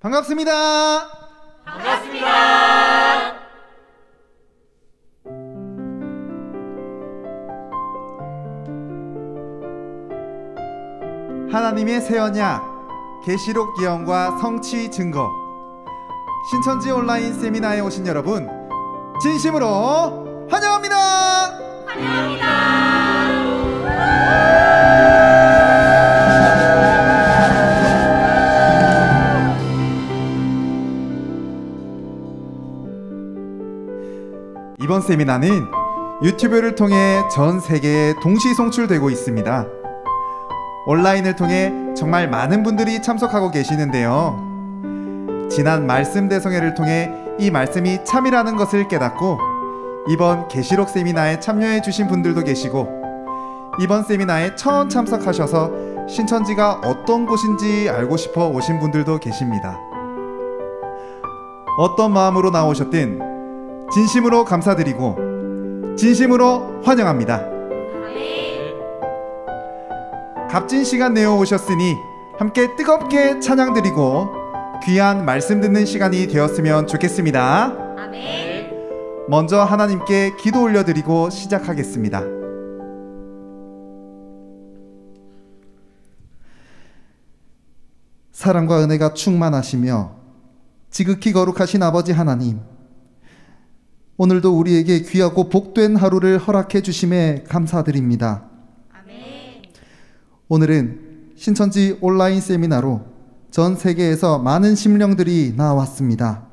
반갑습니다. 반갑습니다. 하나님의 새 언약 계시록 예언과 성취 증거 신천지 온라인 세미나에 오신 여러분 진심으로 환영합니다. 환영합니다. 이번 세미나는 유튜브를 통해 전 세계에 동시 송출되고 있습니다. 온라인을 통해 정말 많은 분들이 참석하고 계시는데요. 지난 말씀 대성회를 통해 이 말씀이 참이라는 것을 깨닫고 이번 계시록 세미나에 참여해 주신 분들도 계시고 이번 세미나에 처음 참석하셔서 신천지가 어떤 곳인지 알고 싶어 오신 분들도 계십니다. 어떤 마음으로 나오셨든 진심으로 감사드리고 진심으로 환영합니다. 값진 시간 내어 오셨으니 함께 뜨겁게 찬양드리고 귀한 말씀 듣는 시간이 되었으면 좋겠습니다. 아멘. 먼저 하나님께 기도 올려드리고 시작하겠습니다. 사랑과 은혜가 충만하시며 지극히 거룩하신 아버지 하나님, 오늘도 우리에게 귀하고 복된 하루를 허락해 주심에 감사드립니다. 아멘. 오늘은 신천지 온라인 세미나로 전 세계에서 많은 심령들이 나왔습니다.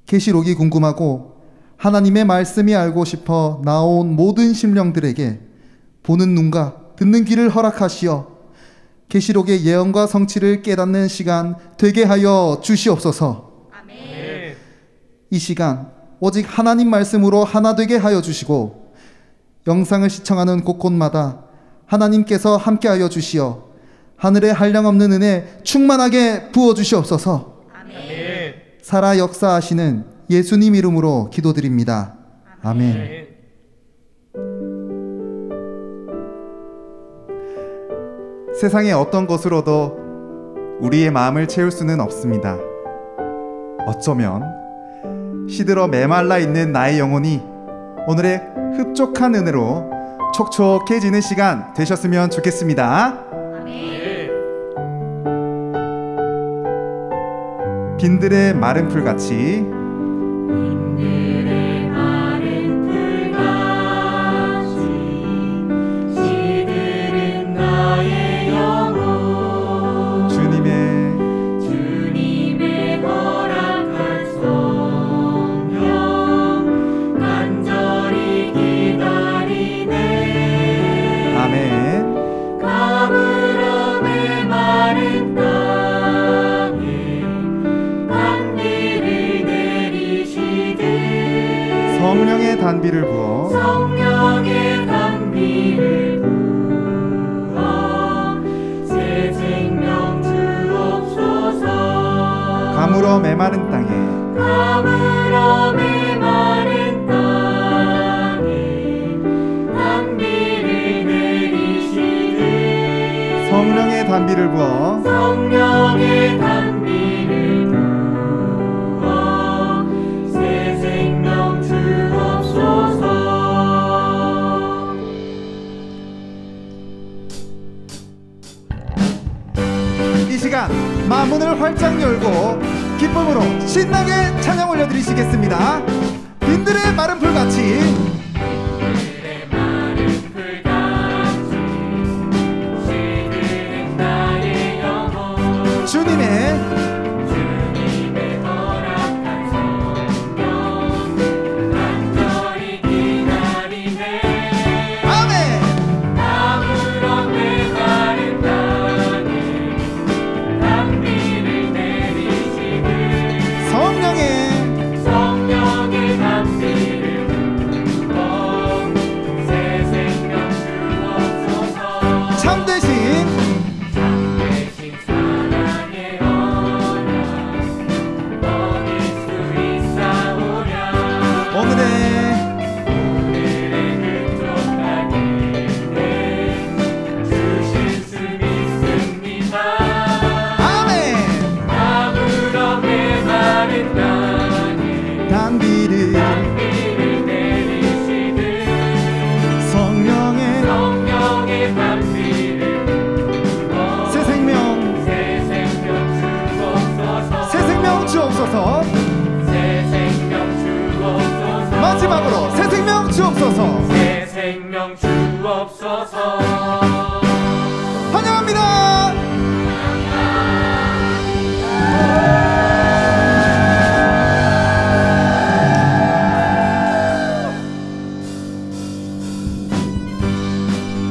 계시록이 궁금하고 하나님의 말씀이 알고 싶어 나온 모든 심령들에게 보는 눈과 듣는 귀를 허락하시어 계시록의 예언과 성취를 깨닫는 시간 되게 하여 주시옵소서. 아멘. 이 시간 오직 하나님 말씀으로 하나 되게 하여 주시고 영상을 시청하는 곳곳마다 하나님께서 함께하여 주시어 하늘의 한량없는 은혜 충만하게 부어주시옵소서. 아멘. 살아 역사하시는 예수님 이름으로 기도드립니다. 아멘. 세상의 어떤 것으로도 우리의 마음을 채울 수는 없습니다. 어쩌면 시들어 메말라 있는 나의 영혼이 오늘의 흡족한 은혜로 촉촉해지는 시간 되셨으면 좋겠습니다. 아멘. 빈들의 마른 풀같이 빈들의 마른 풀같이 시들은 나의 영혼 주님의 허락한 성령 간절히 기다리네. 아멘. 가물어 메마른 땅에 단비를 내리시되 성령의 단비를 부어 성령의 단비를 부어 새 생명 주옵소서. 가물어 메마른 땅에 가물어 메마른 땅에 단비를 내리시되 성령의 단비를 부어 성령의 단비를 부어 새 생명 주옵소서. 이 시간 마문을 활짝 열고 기쁨으로 신나게 찬양 올려드리시겠습니다. 빈들의 마른 풀같이 빈들의 마른 풀같이 시들은 나의 영혼 주님의 허락한 성령 간절히 기다리네. 아멘. 가물어 메마른 땅에 단비를 내리시되 성령의 단비를 부어 새 생명 주옵소서. 참되신 참되신 사랑의 언약 얻을 수 있사오랴. 오늘의 흡족한 은혜 주실 수 믿습니다. 아멘. 가물어 주옵소서. 환영합니다.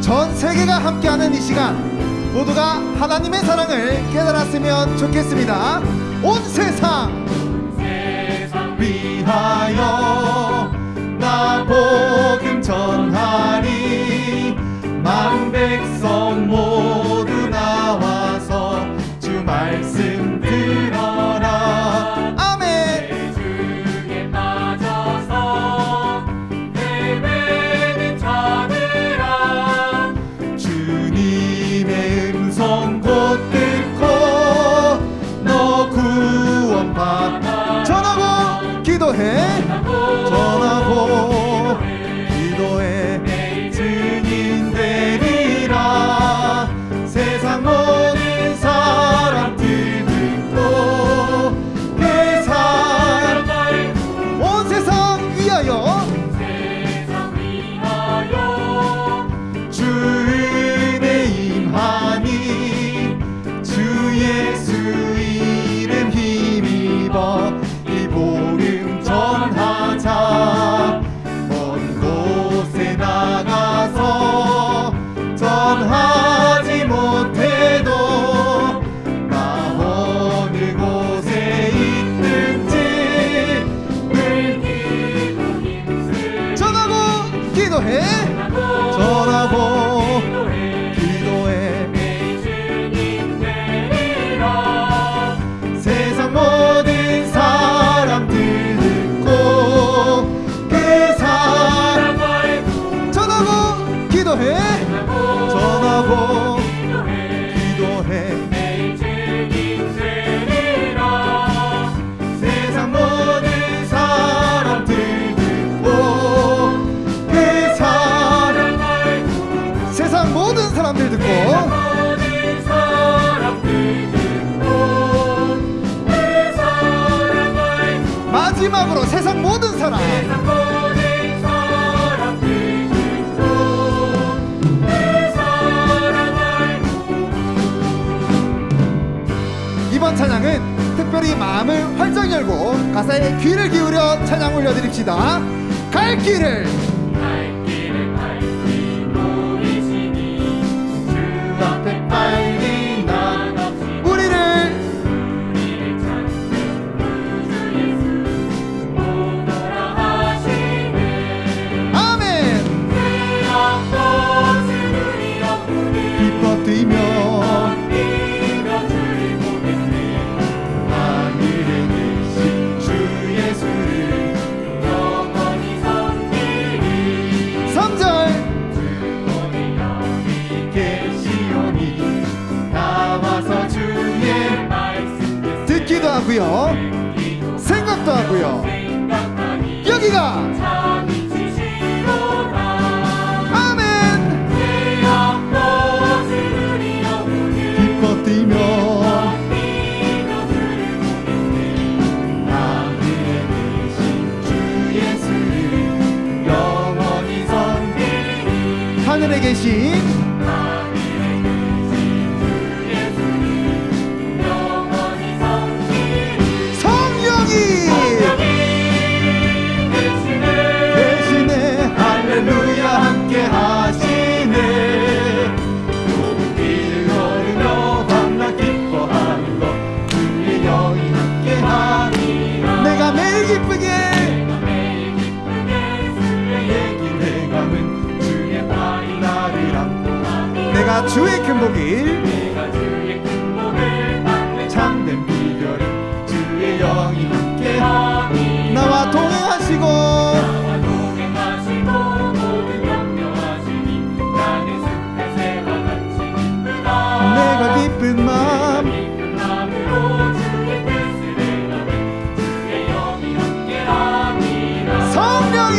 전 세계가 함께하는 이 시간, 모두가 하나님의 사랑을 깨달았으면 좋겠습니다. 온 세상 위하여 나 복음 전하리. 만 백성 모두 나와서 주 말씀 들어라. 아멘. 주에 빠져서 예배는 찾으라. 주님의 음성 곧 듣고 너 구원받아. 전하고 기도해. 전하고 기도해. 증인 되리라. 세상 모든 사람들 듣고 회사 온 세상 위하여 세상 위하여 주 은혜 임하니 주 예수 이름 힘입어 이 복음 전하자. 먼 곳에 나가서 전하지 못해도 나 어느 곳에 있든지 늘 기도 힘쓰 전하고 기도해. 전하고 기도해. 내 주님 되리라. 세상 모든 사람들 듣고 그 사랑을 전하고 기도해. 전하고 기도해. 내 주님 되리라. 세상 모든 사람들 듣고 그 사랑을 세상 모든 사람들 듣고 모든 사람들 듣고 그 사랑을 마지막으로 세상 모든 사람 모든 사람들 듣고 그 사랑을 이번 찬양은 특별히 마음을 활짝 열고 가사에 귀를 기울여 찬양 올려드립시다. 갈 길을 갈 길을 밝히고 계시니 주 앞에 빨리 나갑시다. 우리를 우리를 찾는 구주 예수 오너라 하시네. 아멘. 그 앞것을 우리 영혼을 기뻐 뛰며 뛰며 주를 보겠네. 하늘에 계신 주 예수를 영원히 섬기리. 3절 오늘 여기 계시오니 나와서 주의 말씀 듣기도 하고요 듣기도 생각도 하고요 생각하니 여기가 참이 지시로다. 아멘. 내 앞것을 우리 영혼을 기뻐 뛰며 뛰며 주를 보겠네. 하늘에 계신 주 예수를 영원히 섬기리. 하늘에 계신 하늘에 계신 주 예수를 영원히 섬기리. 성령이 계시네. 할렐루야 함께 하시네. 높이를 걸으며 밤낮 기뻐하는 것 주의 영이 함께 하니라. 내가 매일 기쁘게 매일 기쁘게 주의 얘기 내감은 주의 팔이 나를 안고 내가 주의 큰 복일 내가 주의 큰 복을 받는 참된 비결은 주의 영이 함께 하니 나와 동행하시고 나와 동행하시고 모든 염려하시니 나는 숲의 새와 같이 기쁘다. 내가 기쁜 마음 기쁜 마음으로 주의 뜻을 행하는 주의 영이 함께하니라. 성령이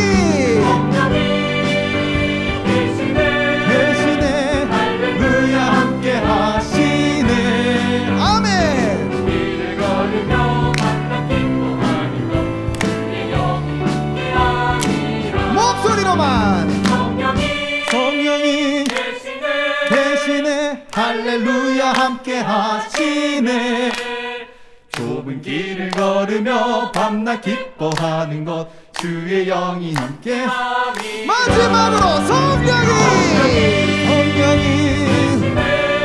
계시네. 할렐루야 함께 하시네. 아멘. 우리를 걸으며 만나 기뻐하는 것 주의 영이 함께하니라. 목소리로만 성령이 성령이 할렐루야 함께 하시네. 좁은 길을 걸으며 밤낮 기뻐하는 것 주의 영이 함께 마지막으로 성령이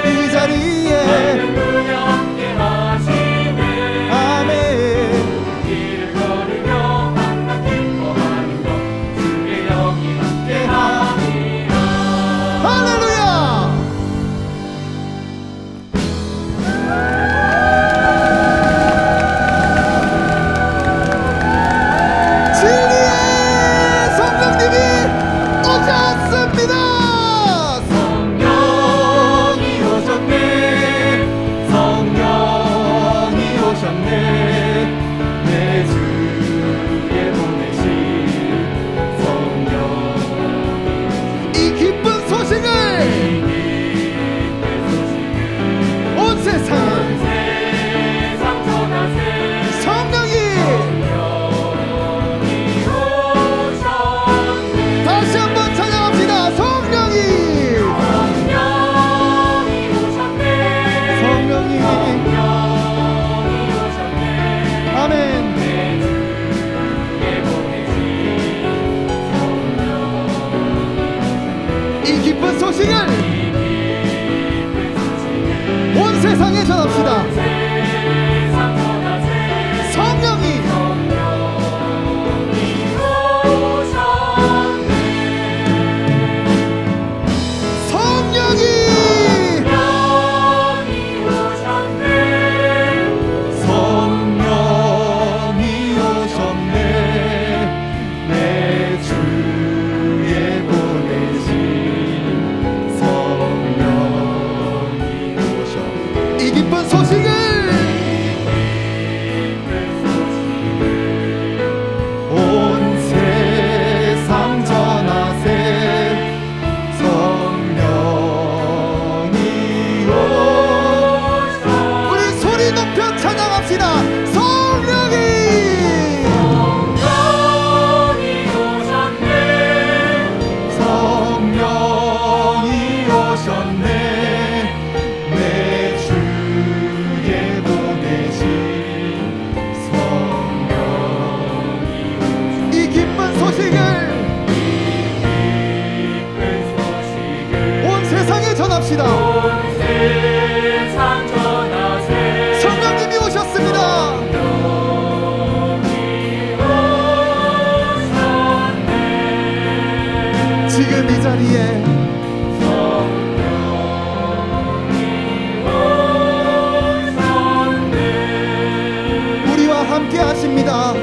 이 자리에 할렐루야 함께 하시네. 아멘. 길을 걸으며 밤낮 기뻐하는 것 주의 영이 함께 하리라. 할렐루야. 진리의 성령님이 오셨습니다. 성령이 오셨네. 성령이 오셨네. 내 주에 보내신 성령. 이 기쁜 소식을 온 세상에 세상 전하세. 성령이 성령이 오셨네. 다시 한번 찬양합시다. 성령이 성령이 오셨네. 성령이 성령이 오셨네. 아멘. 내 주에 보내신 성령. 이 기쁜 소식을 기쁜 소식을 온 세상에 전합시다. 세상 전하세. 성령이 성령이 성령이 오셨네. 내 주에 보내신 성령이 오셨네. 이 기쁜 소식을 온 세상 전하세. 성령이 오셨네. 우리 소리 높여 찬양합시다. 성령이 성령이 오셨네. 내 주에 보내신 성령이 이 기쁜 소식을 온 세상에 전합시다. 세상 전하세. 성령님이 오셨습니다. 지금 이 자리에 우리와 함께 하십니다.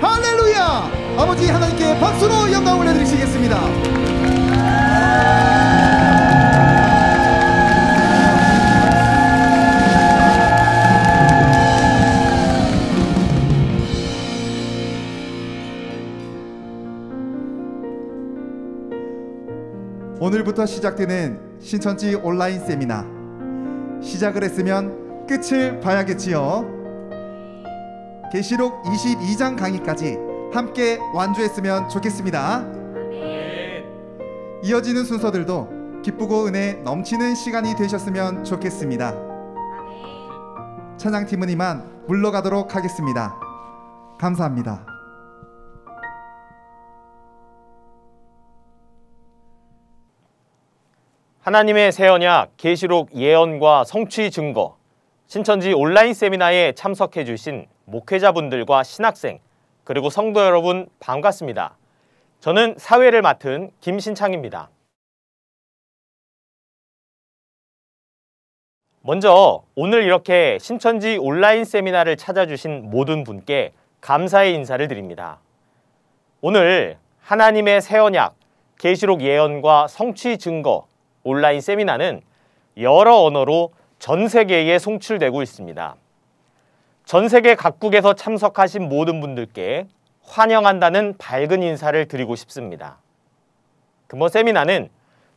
할렐루야. 아버지 하나님께 박수로 영광을 올려드리시겠습니다. 오늘부터 시작되는 신천지 온라인 세미나, 시작을 했으면 끝을 봐야겠지요. 계시록 22장 강의까지 함께 완주했으면 좋겠습니다. 이어지는 순서들도 기쁘고 은혜 넘치는 시간이 되셨으면 좋겠습니다. 찬양팀은 이만 물러가도록 하겠습니다. 감사합니다. 하나님의 새 언약 계시록 예언과 성취 증거 신천지 온라인 세미나에 참석해 주신 목회자분들과 신학생 그리고 성도 여러분 반갑습니다. 저는 사회를 맡은 김신창입니다. 먼저 오늘 이렇게 신천지 온라인 세미나를 찾아주신 모든 분께 감사의 인사를 드립니다. 오늘 하나님의 새 언약 계시록 예언과 성취 증거 온라인 세미나는 여러 언어로 전 세계에 송출되고 있습니다. 전 세계 각국에서 참석하신 모든 분들께 환영한다는 밝은 인사를 드리고 싶습니다. 금번 세미나는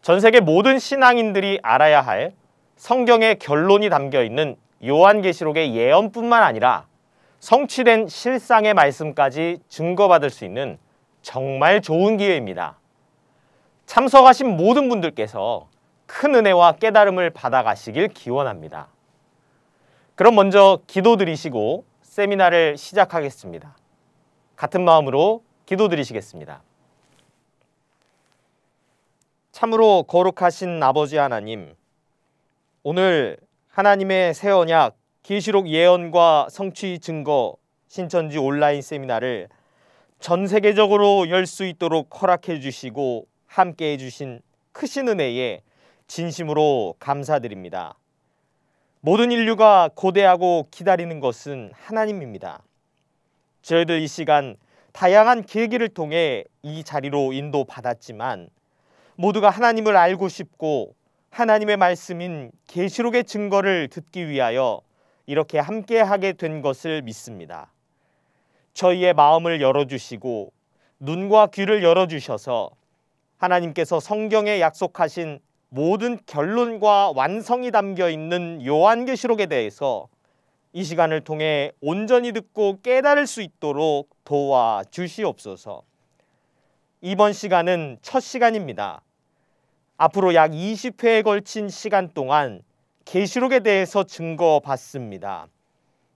전 세계 모든 신앙인들이 알아야 할 성경의 결론이 담겨 있는 요한계시록의 예언뿐만 아니라 성취된 실상의 말씀까지 증거받을 수 있는 정말 좋은 기회입니다. 참석하신 모든 분들께서 큰 은혜와 깨달음을 받아가시길 기원합니다. 그럼 먼저 기도드리시고 세미나를 시작하겠습니다. 같은 마음으로 기도드리시겠습니다. 참으로 거룩하신 아버지 하나님, 오늘 하나님의 새 언약 계시록 예언과 성취 증거 신천지 온라인 세미나를 전 세계적으로 열 수 있도록 허락해 주시고 함께 해 주신 크신 은혜에 진심으로 감사드립니다. 모든 인류가 고대하고 기다리는 것은 하나님입니다. 저희들 이 시간 다양한 계기를 통해 이 자리로 인도받았지만 모두가 하나님을 알고 싶고 하나님의 말씀인 계시록의 증거를 듣기 위하여 이렇게 함께하게 된 것을 믿습니다. 저희의 마음을 열어주시고 눈과 귀를 열어주셔서 하나님께서 성경에 약속하신 모든 결론과 완성이 담겨있는 요한계시록에 대해서 이 시간을 통해 온전히 듣고 깨달을 수 있도록 도와주시옵소서. 이번 시간은 첫 시간입니다. 앞으로 약 20회에 걸친 시간 동안 계시록에 대해서 증거받습니다.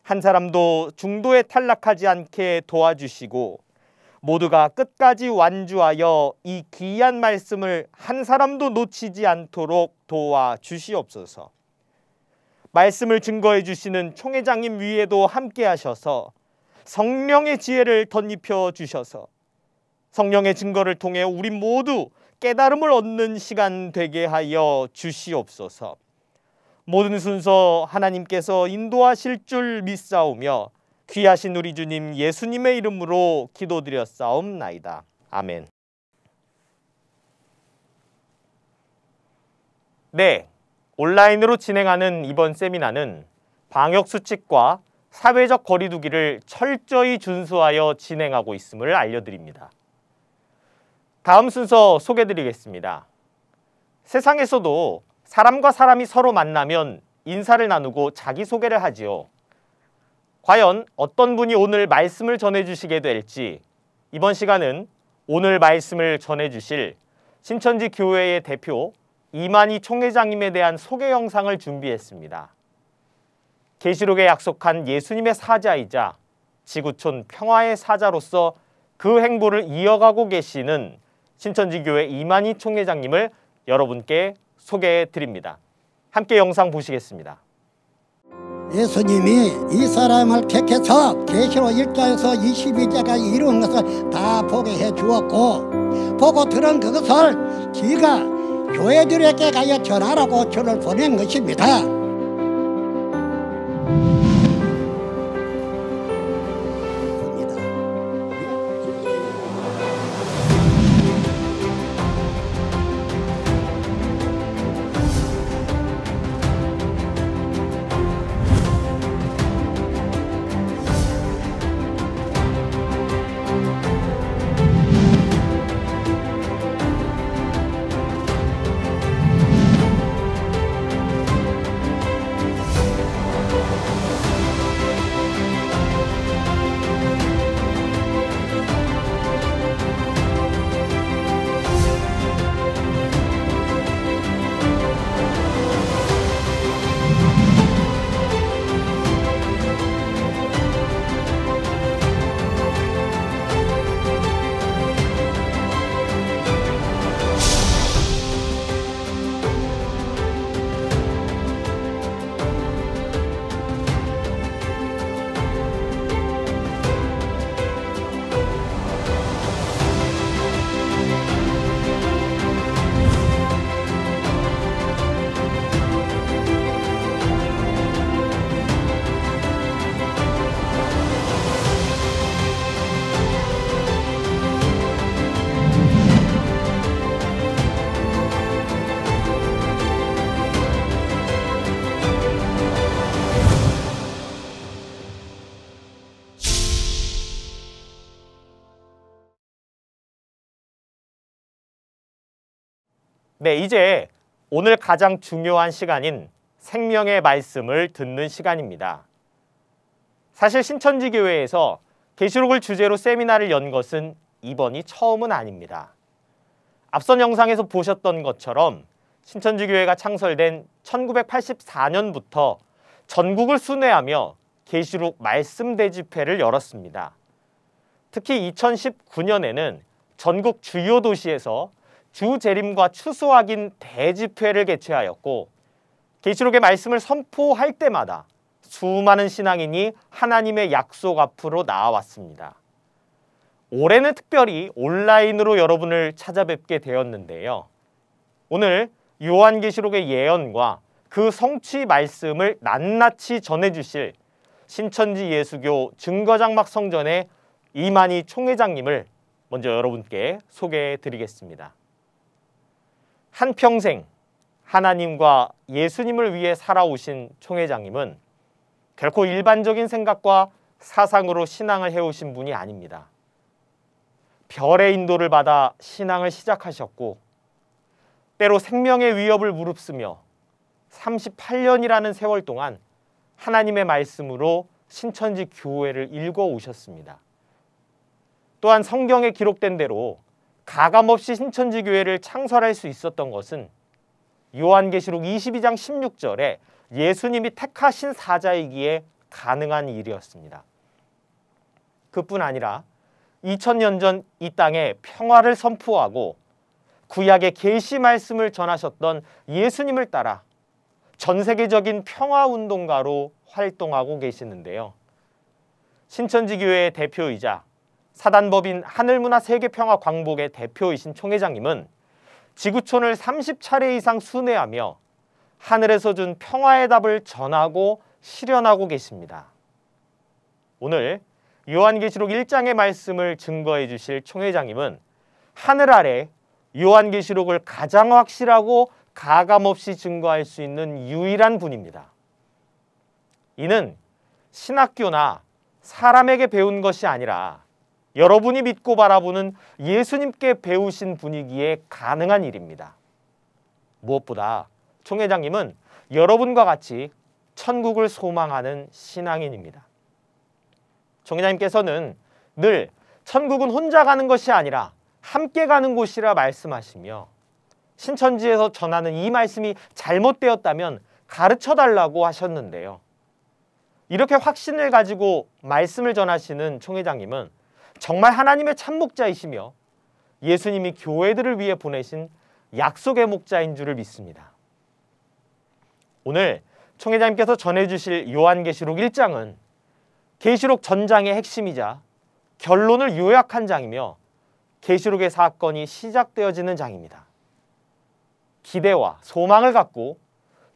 한 사람도 중도에 탈락하지 않게 도와주시고 모두가 끝까지 완주하여 이 귀한 말씀을 한 사람도 놓치지 않도록 도와주시옵소서. 말씀을 증거해 주시는 총회장님 위에도 함께 하셔서 성령의 지혜를 덧입혀 주셔서 성령의 증거를 통해 우리 모두 깨달음을 얻는 시간 되게 하여 주시옵소서. 모든 순서 하나님께서 인도하실 줄 믿사오며 귀하신 우리 주님 예수님의 이름으로 기도드렸사옵나이다. 아멘. 네, 온라인으로 진행하는 이번 세미나는 방역수칙과 사회적 거리두기를 철저히 준수하여 진행하고 있음을 알려드립니다. 다음 순서 소개드리겠습니다. 세상에서도 사람과 사람이 서로 만나면 인사를 나누고 자기소개를 하지요. 과연 어떤 분이 오늘 말씀을 전해주시게 될지 이번 시간은 오늘 말씀을 전해주실 신천지 교회의 대표 이만희 총회장님에 대한 소개 영상을 준비했습니다. 계시록에 약속한 예수님의 사자이자 지구촌 평화의 사자로서 그 행보를 이어가고 계시는 신천지교회 이만희 총회장님을 여러분께 소개해 드립니다. 함께 영상 보시겠습니다. 예수님이 이 사람을 택해서 계시록 1장에서 22장까지 이룬 것을 다 보게 해 주었고 보고 들은 그것을 지가 교회들에게 가여 전하라고 저를 보낸 것입니다. 네, 이제 오늘 가장 중요한 시간인 생명의 말씀을 듣는 시간입니다. 사실 신천지교회에서 계시록을 주제로 세미나를 연 것은 이번이 처음은 아닙니다. 앞선 영상에서 보셨던 것처럼 신천지교회가 창설된 1984년부터 전국을 순회하며 계시록 말씀 대집회를 열었습니다. 특히 2019년에는 전국 주요 도시에서 주재림과 추수 확인 대집회를 개최하였고, 계시록의 말씀을 선포할 때마다 수많은 신앙인이 하나님의 약속 앞으로 나아왔습니다. 올해는 특별히 온라인으로 여러분을 찾아뵙게 되었는데요. 오늘 요한계시록의 예언과 그 성취 말씀을 낱낱이 전해주실 신천지 예수교 증거장막 성전의 이만희 총회장님을 먼저 여러분께 소개해 드리겠습니다. 한평생 하나님과 예수님을 위해 살아오신 총회장님은 결코 일반적인 생각과 사상으로 신앙을 해오신 분이 아닙니다. 별의 인도를 받아 신앙을 시작하셨고, 때로 생명의 위협을 무릅쓰며 38년이라는 세월 동안 하나님의 말씀으로 신천지 교회를 읽어오셨습니다. 또한 성경에 기록된 대로 가감없이 신천지 교회를 창설할 수 있었던 것은 요한계시록 22장 16절에 예수님이 택하신 사자이기에 가능한 일이었습니다. 그뿐 아니라 2000년 전 이 땅에 평화를 선포하고 구약의 계시 말씀을 전하셨던 예수님을 따라 전 세계적인 평화운동가로 활동하고 계시는데요. 신천지교회의 대표이자 사단법인 하늘문화세계평화광복의 대표이신 총회장님은 지구촌을 30차례 이상 순회하며 하늘에서 준 평화의 답을 전하고 실현하고 계십니다. 오늘 요한계시록 1장의 말씀을 증거해 주실 총회장님은 하늘 아래 요한계시록을 가장 확실하고 가감없이 증거할 수 있는 유일한 분입니다. 이는 신학교나 사람에게 배운 것이 아니라 여러분이 믿고 바라보는 예수님께 배우신 분이기에 가능한 일입니다. 무엇보다 총회장님은 여러분과 같이 천국을 소망하는 신앙인입니다. 총회장님께서는 늘 천국은 혼자 가는 것이 아니라 함께 가는 곳이라 말씀하시며, 신천지에서 전하는 이 말씀이 잘못되었다면 가르쳐달라고 하셨는데요. 이렇게 확신을 가지고 말씀을 전하시는 총회장님은 정말 하나님의 참목자이시며 예수님이 교회들을 위해 보내신 약속의 목자인 줄을 믿습니다. 오늘 총회장님께서 전해주실 요한계시록 1장은 계시록 전장의 핵심이자 결론을 요약한 장이며 계시록의 사건이 시작되어지는 장입니다. 기대와 소망을 갖고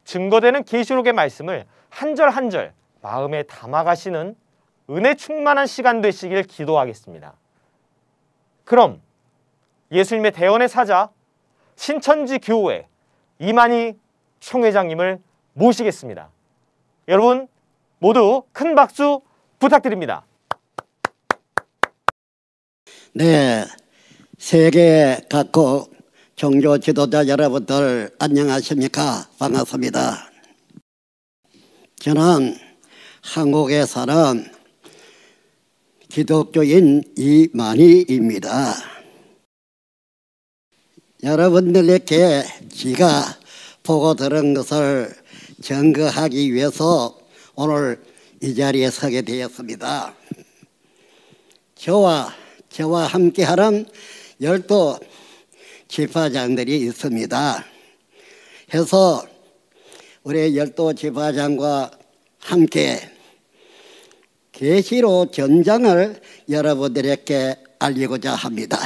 증거되는 계시록의 말씀을 한 절 한 절 마음에 담아가시는 은혜 충만한 시간 되시길 기도하겠습니다. 그럼 예수님의 대언의 사자 신천지 교회 이만희 총회장님을 모시겠습니다. 여러분 모두 큰 박수 부탁드립니다. 네, 세계 각국 종교 지도자 여러분들 안녕하십니까? 반갑습니다. 저는 한국에 사는 기독교인 이만희입니다. 여러분들에게 제가 보고 들은 것을 증거하기 위해서 오늘 이 자리에 서게 되었습니다. 저와 함께하는 12 지파장들이 있습니다. 해서 우리 12 지파장과 함께 계시록 전장을 여러분들에게 알리고자 합니다.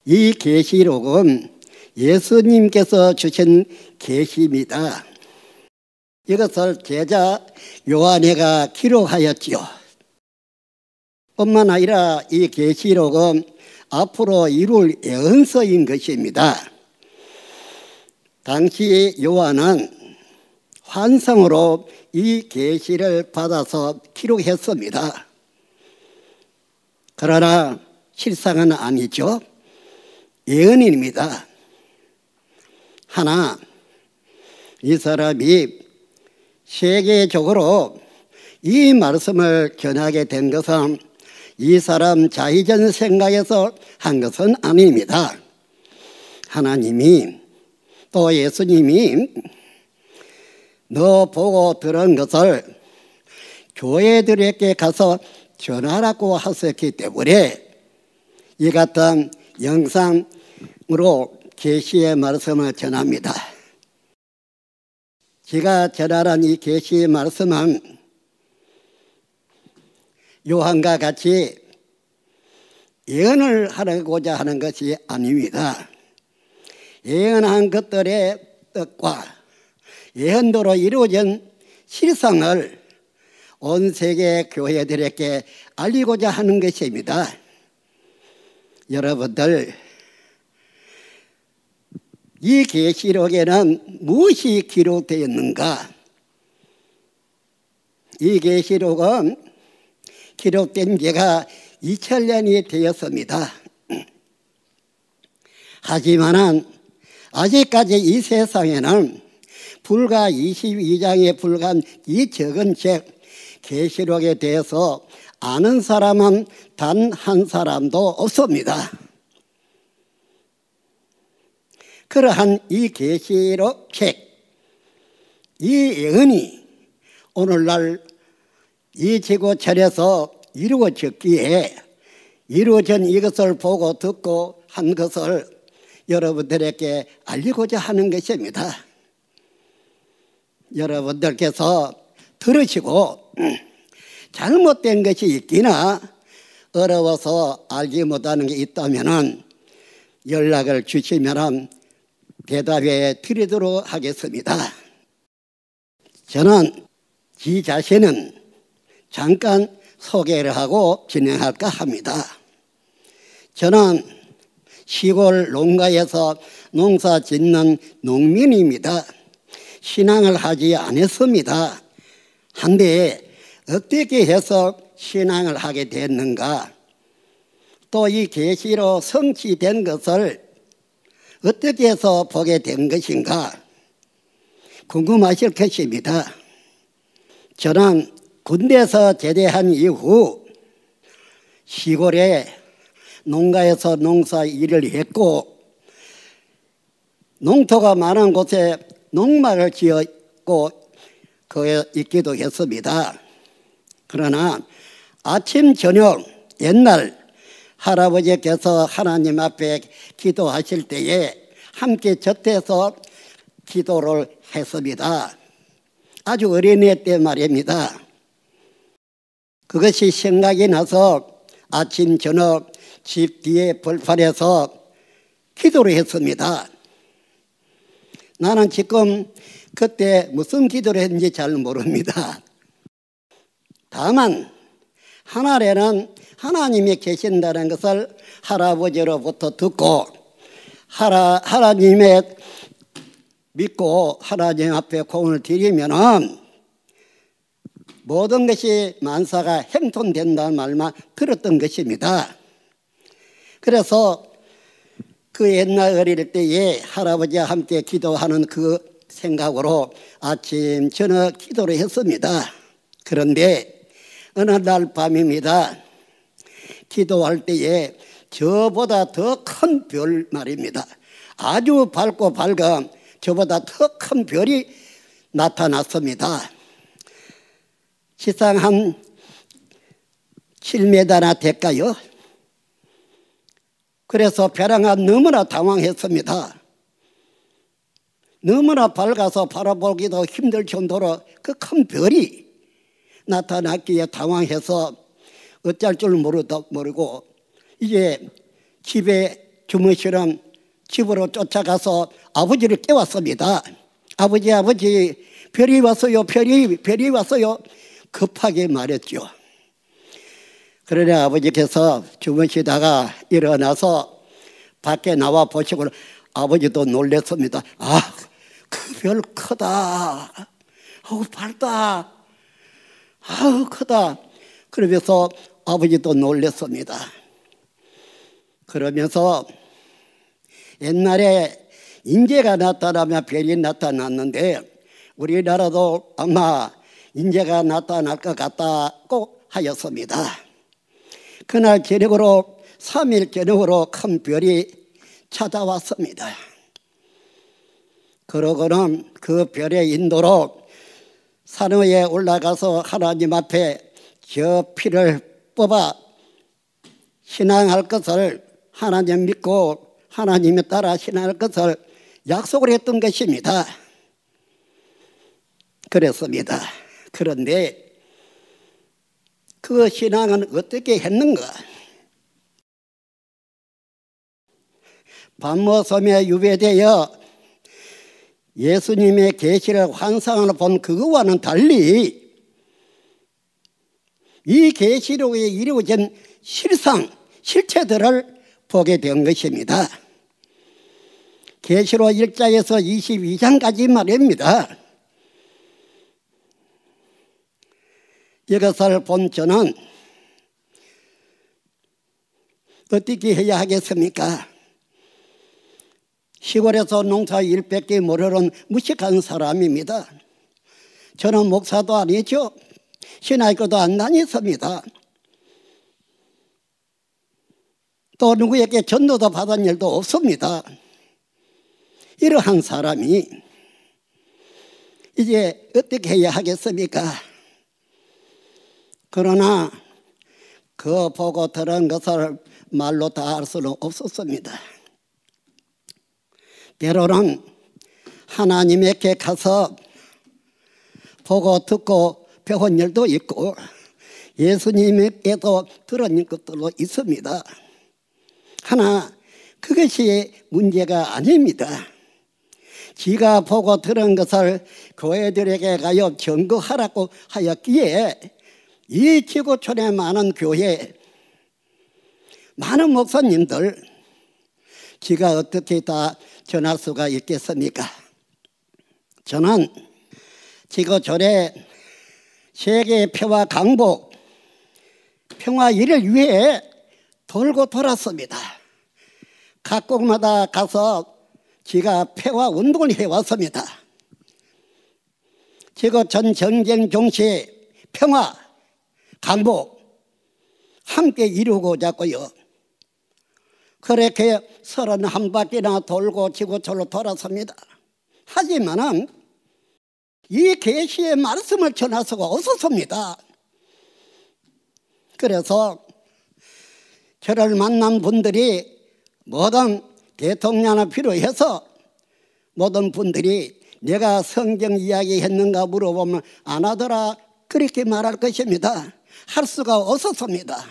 이 계시록은 예수님께서 주신 계시입니다. 이것을 제자 요한회가 기록하였지요. 뿐만 아니라 이 계시록은 앞으로 이룰 예언서인 것입니다. 당시 요한은 환상으로 이 계시를 받아서 기록했습니다. 그러나 실상은 아니죠. 예언입니다. 하나, 이 사람이 세계적으로 이 말씀을 전하게 된 것은 이 사람 자의전 생각에서 한 것은 아닙니다. 하나님이 또 예수님이 너 보고 들은 것을 교회들에게 가서 전하라고 하셨기 때문에 이 같은 영상으로 계시의 말씀을 전합니다. 제가 전하는 이 계시의 말씀은 요한과 같이 예언을 하고자 하는 것이 아닙니다. 예언한 것들의 뜻과 예언대로 이루어진 실상을 온 세계 교회들에게 알리고자 하는 것입니다. 여러분들, 이 계시록에는 무엇이 기록되었는가? 이 계시록은 기록된 지가 2000년이 되었습니다. 하지만 아직까지 이 세상에는 불과 22장에 불과한 이 적은 책 계시록에 대해서 아는 사람은 단 한 사람도 없습니다. 그러한 이 계시록 책, 이 예언이 오늘날 이 지구촌에서 이루어졌기에 이루어진 이것을 보고 듣고 한 것을 여러분들에게 알리고자 하는 것입니다. 여러분들께서 들으시고 잘못된 것이 있기나 어려워서 알지 못하는 게 있다면 연락을 주시면 대답해 드리도록 하겠습니다. 저는 지 자신은 잠깐 소개를 하고 진행할까 합니다. 저는 시골 농가에서 농사 짓는 농민입니다. 신앙을 하지 않았습니다. 한데 어떻게 해서 신앙을 하게 됐는가? 또 이 계시로 성취된 것을 어떻게 해서 보게 된 것인가? 궁금하실 것입니다. 저는 군대에서 제대한 이후 시골에 농가에서 농사 일을 했고 농토가 많은 곳에 농막을 지었고 거기에 있기도 했습니다. 그러나 아침 저녁 옛날 할아버지께서 하나님 앞에 기도하실 때에 함께 곁에서 기도를 했습니다. 아주 어린애 때 말입니다. 그것이 생각이 나서 아침 저녁 집 뒤에 벌판에서 기도를 했습니다. 나는 지금 그때 무슨 기도를 했는지 잘 모릅니다. 다만 하늘에는 하나님이 계신다는 것을 할아버지로부터 듣고 하나님의 믿고 하나님 앞에 공을 드리면은 모든 것이 만사가 형통된다는 말만 들었던 것입니다. 그래서 그 옛날 어릴 때에 할아버지와 함께 기도하는 그 생각으로 아침 저녁 기도를 했습니다. 그런데 어느 날 밤입니다. 기도할 때에 저보다 더 큰 별 말입니다. 아주 밝고 밝은 저보다 더 큰 별이 나타났습니다. 시상 한 7m나 될까요? 그래서 벼랑아 너무나 당황했습니다. 너무나 밝아서 바라보기도 힘들 정도로 그 큰 별이 나타났기에 당황해서 어쩔 줄 모르고 이제 집에 주무시는 집으로 쫓아가서 아버지를 깨웠습니다. 아버지 별이 왔어요. 별이 왔어요. 급하게 말했죠. 그러나 아버지께서 주무시다가 일어나서 밖에 나와 보시고 아버지도 놀랐습니다. 아, 그 별 크다. 어우, 밝다. 아우, 크다. 그러면서 아버지도 놀랐습니다. 그러면서 옛날에 인재가 나타나면 별이 나타났는데 우리나라도 아마 인재가 나타날 것 같다고 하였습니다. 그날 저녁으로 3일 저녁으로 큰 별이 찾아왔습니다. 그러고는 그 별의 인도로 산 위에 올라가서 하나님 앞에 저 피를 뽑아 신앙할 것을 하나님 믿고 하나님에 따라 신앙할 것을 약속을 했던 것입니다. 그랬습니다. 그런데 그 신앙은 어떻게 했는가? 밤모섬에 유배되어 예수님의 계시를 환상을 본 그거와는 달리 이 계시록에 이루어진 실체들을 보게 된 것입니다. 계시록 1장에서 22장까지 말입니다. 이것을 본 저는 어떻게 해야 하겠습니까? 시골에서 농사 일밖에 모르는 무식한 사람입니다. 저는 목사도 아니죠. 신학교도 안 다녔습니다. 또 누구에게 전도도 받은 일도 없습니다. 이러한 사람이 이제 어떻게 해야 하겠습니까? 그러나 그 보고 들은 것을 말로 다 할 수는 없었습니다. 때로는 하나님에게 가서 보고 듣고 배운 일도 있고 예수님에게도 들은 것들도 있습니다. 하나 그것이 문제가 아닙니다. 지가 보고 들은 것을 교회들에게 가여 증거하라고 하였기에 이 지구촌에 많은 교회 많은 목사님들 지가 어떻게 다 전할 수가 있겠습니까? 저는 지구촌에 세계 평화 강복 평화 일을 위해 돌고 돌았습니다. 각국마다 가서 지가 평화 운동을 해왔습니다. 지구촌 전쟁 종시 평화 강복 함께 이루고자고요. 그렇게 31바퀴나 돌고 지구촌으로 돌았습니다. 하지만은 이 계시의 말씀을 전할 수가 없었습니다. 그래서 저를 만난 분들이 모든 대통령을 필요해서 모든 분들이 내가 성경 이야기 했는가 물어보면 안 하더라 그렇게 말할 것입니다. 할 수가 없었습니다.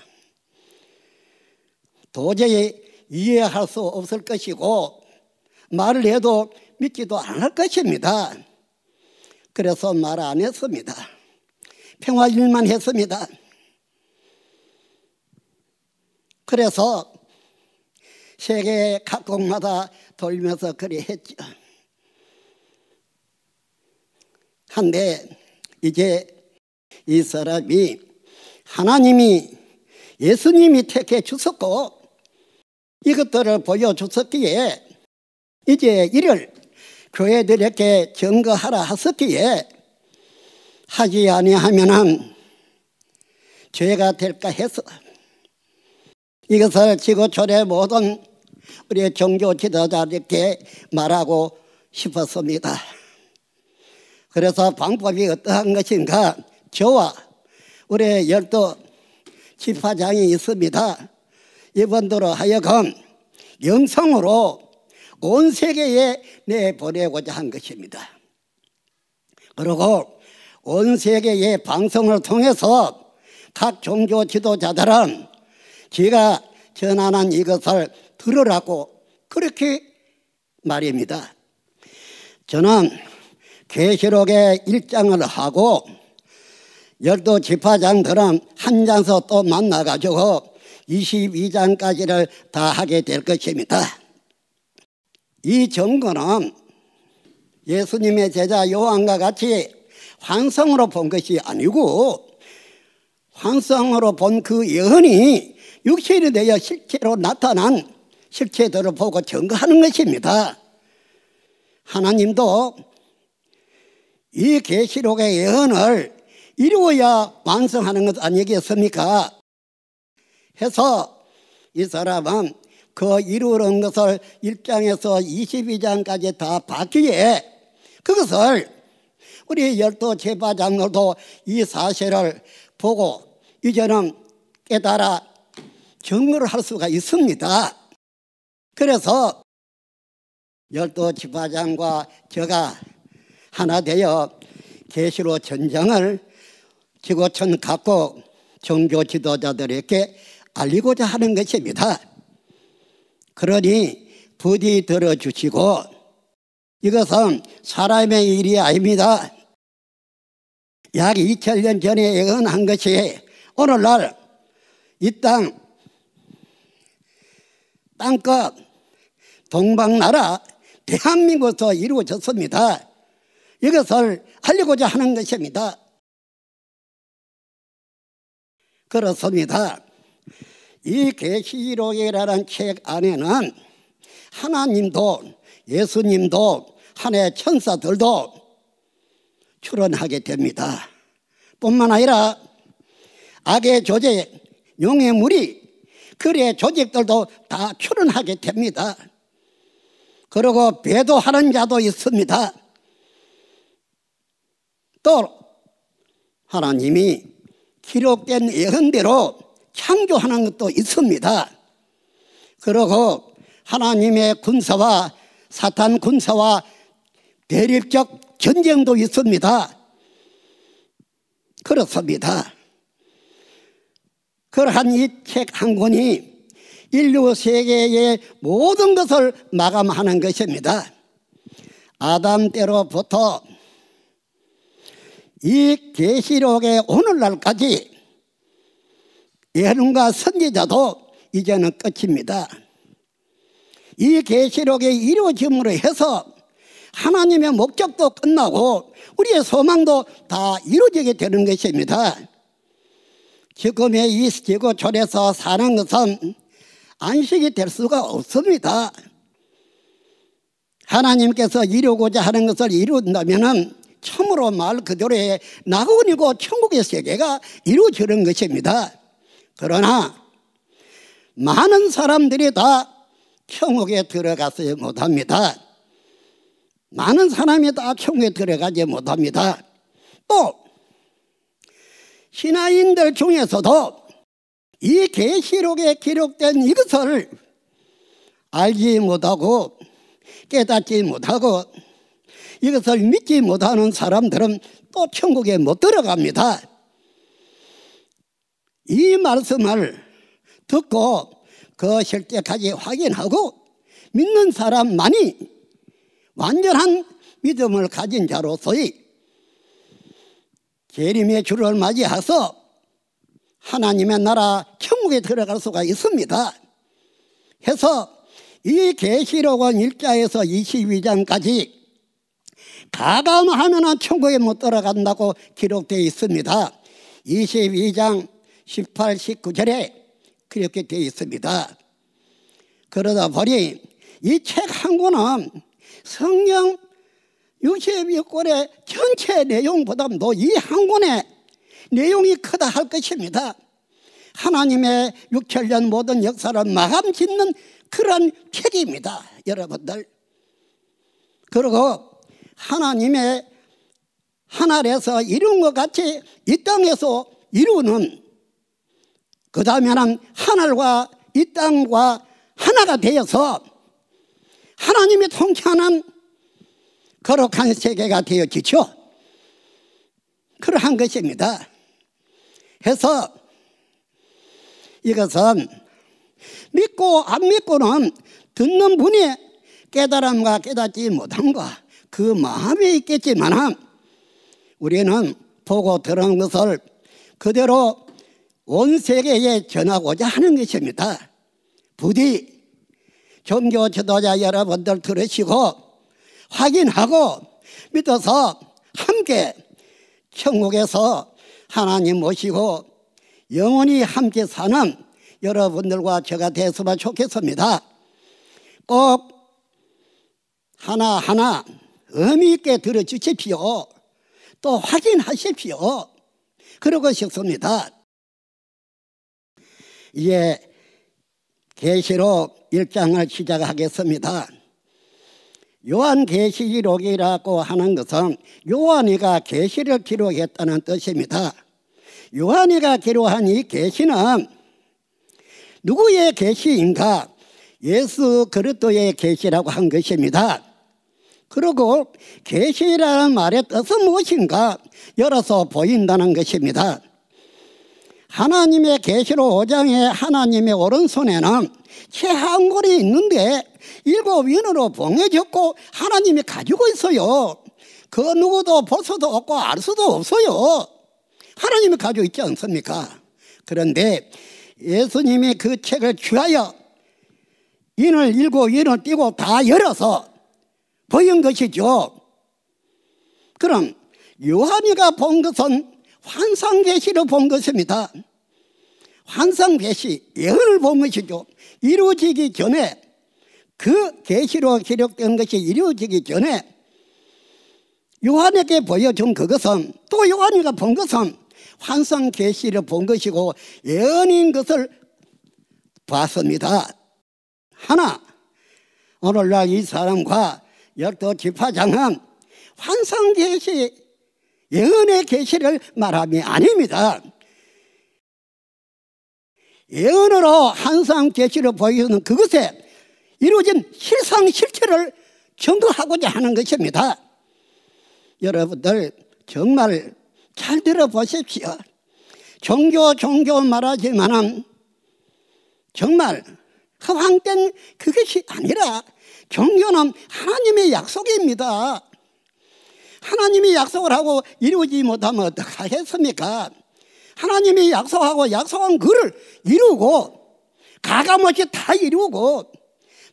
도저히 이해할 수 없을 것이고 말을 해도 믿지도 않을 것입니다. 그래서 말 안 했습니다. 평화 일만 했습니다. 그래서 세계 각국마다 돌면서 그리 했죠. 한데 이제 이 사람이 하나님이 예수님이 택해 주셨고 이것들을 보여주셨기에 이제 이를 교회들에게 증거하라 하셨기에 하지 아니하면은 죄가 될까 해서 이것을 지구촌의 모든 우리 종교 지도자들께 말하고 싶었습니다. 그래서 방법이 어떠한 것인가? 저와 우리 12지파장이 있습니다. 이분들로 하여금 영성으로 온 세계에 내보내고자 한 것입니다. 그리고 온 세계의 방송을 통해서 각 종교 지도자들은 제가 전하는 이것을 들으라고 그렇게 말입니다. 저는 계시록의 1장을 하고 12지파장들은 한 장서 또 만나가지고 22장까지를 다 하게 될 것입니다. 이 증거는 예수님의 제자 요한과 같이 환상으로 본 것이 아니고 환상으로 본 그 예언이 육신이 되어 실제로 나타난 실체들을 보고 증거하는 것입니다. 하나님도 이 계시록의 예언을 이루어야 완성하는 것 아니겠습니까? 해서 이 사람은 그 이루는 것을 1장에서 22장까지 다 봤기에 그것을 우리 열두 제파장들도 이 사실을 보고 이제는 깨달아 증거를 할 수가 있습니다. 그래서 열두 제파장과 제가 하나 되어 계시록 전장을 지구촌 각국 종교 지도자들에게 알리고자 하는 것입니다. 그러니 부디 들어주시고 이것은 사람의 일이 아닙니다. 약 2000년 전에 예언한 것이 오늘날 이 땅끝 동방나라 대한민국에서 이루어졌습니다. 이것을 알리고자 하는 것입니다. 그렇습니다. 이 계시록이라는 책 안에는 하나님도 예수님도 하나의 천사들도 출연하게 됩니다. 뿐만 아니라 악의 조직, 용의 무리, 그의 조직들도 다 출연하게 됩니다. 그리고 배도하는 자도 있습니다. 또 하나님이 기록된 예언대로 창조하는 것도 있습니다. 그리고 하나님의 군사와 사탄 군사와 대립적 전쟁도 있습니다. 그렇습니다. 그러한 이 책 한 권이 인류 세계의 모든 것을 마감하는 것입니다. 아담 때로부터 이 계시록의 오늘날까지 예언과 선지자도 이제는 끝입니다. 이 계시록의 이루어짐으로 해서 하나님의 목적도 끝나고 우리의 소망도 다 이루어지게 되는 것입니다. 지금의 이 지구촌에서 사는 것은 안식이 될 수가 없습니다. 하나님께서 이루고자 하는 것을 이룬다면 참으로 말 그대로의 낙원이고 천국의 세계가 이루어지는 것입니다. 그러나 많은 사람들이 다 천국에 들어가지 못합니다. 많은 사람이 다 천국에 들어가지 못합니다. 또 신하인들 중에서도 이 계시록에 기록된 이것을 알지 못하고 깨닫지 못하고 이것을 믿지 못하는 사람들은 또 천국에 못 들어갑니다. 이 말씀을 듣고 그 실제까지 확인하고 믿는 사람만이 완전한 믿음을 가진 자로서의 재림의 주를 맞이해서 하나님의 나라 천국에 들어갈 수가 있습니다. 해서 이 계시록은 1장에서 22장까지 가감하면 천국에 못 들어간다고 기록되어 있습니다. 22장 18, 19절에 그렇게 되어 있습니다. 그러다 보니 이 책 한 권은 성경 62권의 전체 내용보다도 이 한 권의 내용이 크다 할 것입니다. 하나님의 6천년 모든 역사를 마감 짓는 그런 책입니다. 여러분들. 그리고 하나님의 하늘에서 이룬 것 같이 이 땅에서 이루는 그 다음에는 하늘과 이 땅과 하나가 되어서 하나님이 통치하는 거룩한 세계가 되어지죠. 그러한 것입니다. 해서 이것은 믿고 안 믿고는 듣는 분이 깨달음과 깨닫지 못함과 그 마음에 있겠지만 우리는 보고 들은 것을 그대로 온 세계에 전하고자 하는 것입니다. 부디 종교 지도자 여러분들 들으시고 확인하고 믿어서 함께 천국에서 하나님 모시고 영원히 함께 사는 여러분들과 제가 됐으면 좋겠습니다. 꼭 하나하나 의미 있게 들어주십시오. 또 확인하십시오. 그러고 싶습니다. 이제 계시록 1장을 시작하겠습니다. 요한계시록이라고 하는 것은 요한이가 계시를 기록했다는 뜻입니다. 요한이가 기록한 이 계시는 누구의 계시인가? 예수 그리스도의 계시라고 한 것입니다. 그리고 계시라는 말의 뜻은 무엇인가? 열어서 보인다는 것입니다. 하나님의 계시록 5장에 하나님의 오른손에는 채 한 권이 있는데 7인으로 봉해졌고 하나님이 가지고 있어요. 그 누구도 볼 수도 없고 알 수도 없어요. 하나님이 가지고 있지 않습니까? 그런데 예수님이 그 책을 취하여 인을 7인을 띄고 다 열어서 보인 것이죠. 그럼 요한이가 본 것은 환상계시로 본 것입니다. 환상계시, 예언을 본 것이죠. 이루어지기 전에, 그 계시로 기록된 것이 이루어지기 전에 요한에게 보여준 그것은, 또 요한이가 본 것은 환상계시를 본 것이고 예언인 것을 봤습니다. 하나, 오늘날 이 사람과 12지파장은 환상계시, 예언의 계시를 말함이 아닙니다. 예언으로 환상계시를 보여주는 그것에 이루어진 실상실체를 증거하고자 하는 것입니다. 여러분들 정말 잘 들어보십시오. 종교 말하지만은 정말 허황된 그것이 아니라 종교는 하나님의 약속입니다. 하나님이 약속을 하고 이루지 못하면 어떡하겠습니까? 하나님이 약속하고 약속한 그를 이루고 가감없이 다 이루고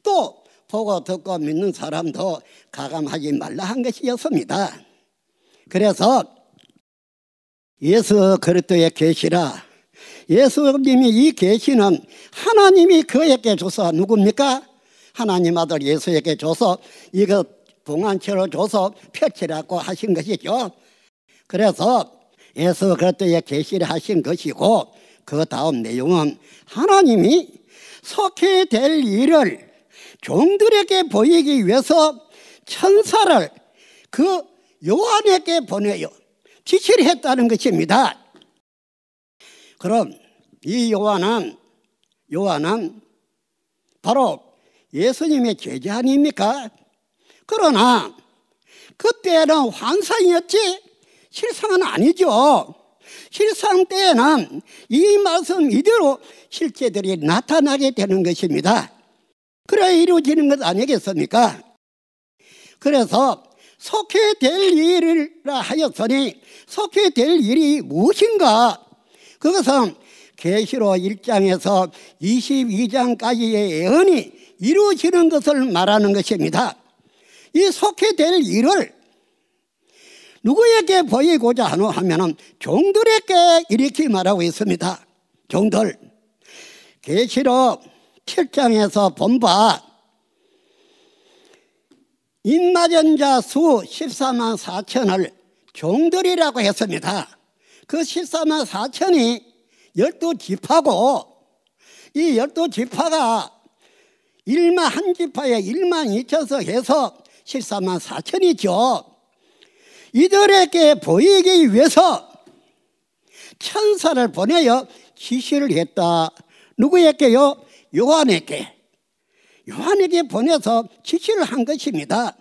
또 보고 듣고 믿는 사람도 가감하지 말라 한 것이었습니다. 그래서 예수 그리스도의 계시라, 예수님이 이 계시는 하나님이 그에게 줘서, 누굽니까? 하나님 아들 예수에게 줘서 이거 봉안체로 줘서 펼치라고 하신 것이죠. 그래서 예수 그리스도의 계시를 하신 것이고, 그 다음 내용은 하나님이 속히 될 일을 종들에게 보이기 위해서 천사를 그 요한에게 보내요 지시를 했다는 것입니다. 그럼 이 요한은 바로 예수님의 제자 아닙니까? 그러나 그때는 환상이었지 실상은 아니죠. 실상 때에는 이 말씀 이대로 실제들이 나타나게 되는 것입니다. 그래야 이루어지는 것 아니겠습니까? 그래서 속히 될 일이라 하였으니 속히 될 일이 무엇인가? 그것은 계시록 1장에서 22장까지의 예언이 이루어지는 것을 말하는 것입니다. 이 속히 될 일을 누구에게 보이고자 하노 하면은 종들에게 이렇게 말하고 있습니다. 종들, 계시록 7장에서 본 바 인맞은 자 수 14만 4천을 종들이라고 했습니다. 그 14만 4천이 12지파고 이 12지파가 1만 한 지파에 1만 2천석 해서 14만 4천이죠. 이들에게 보이기 위해서 천사를 보내어 지시를 했다. 누구에게요? 요한에게 보내서 지시를 한 것입니다.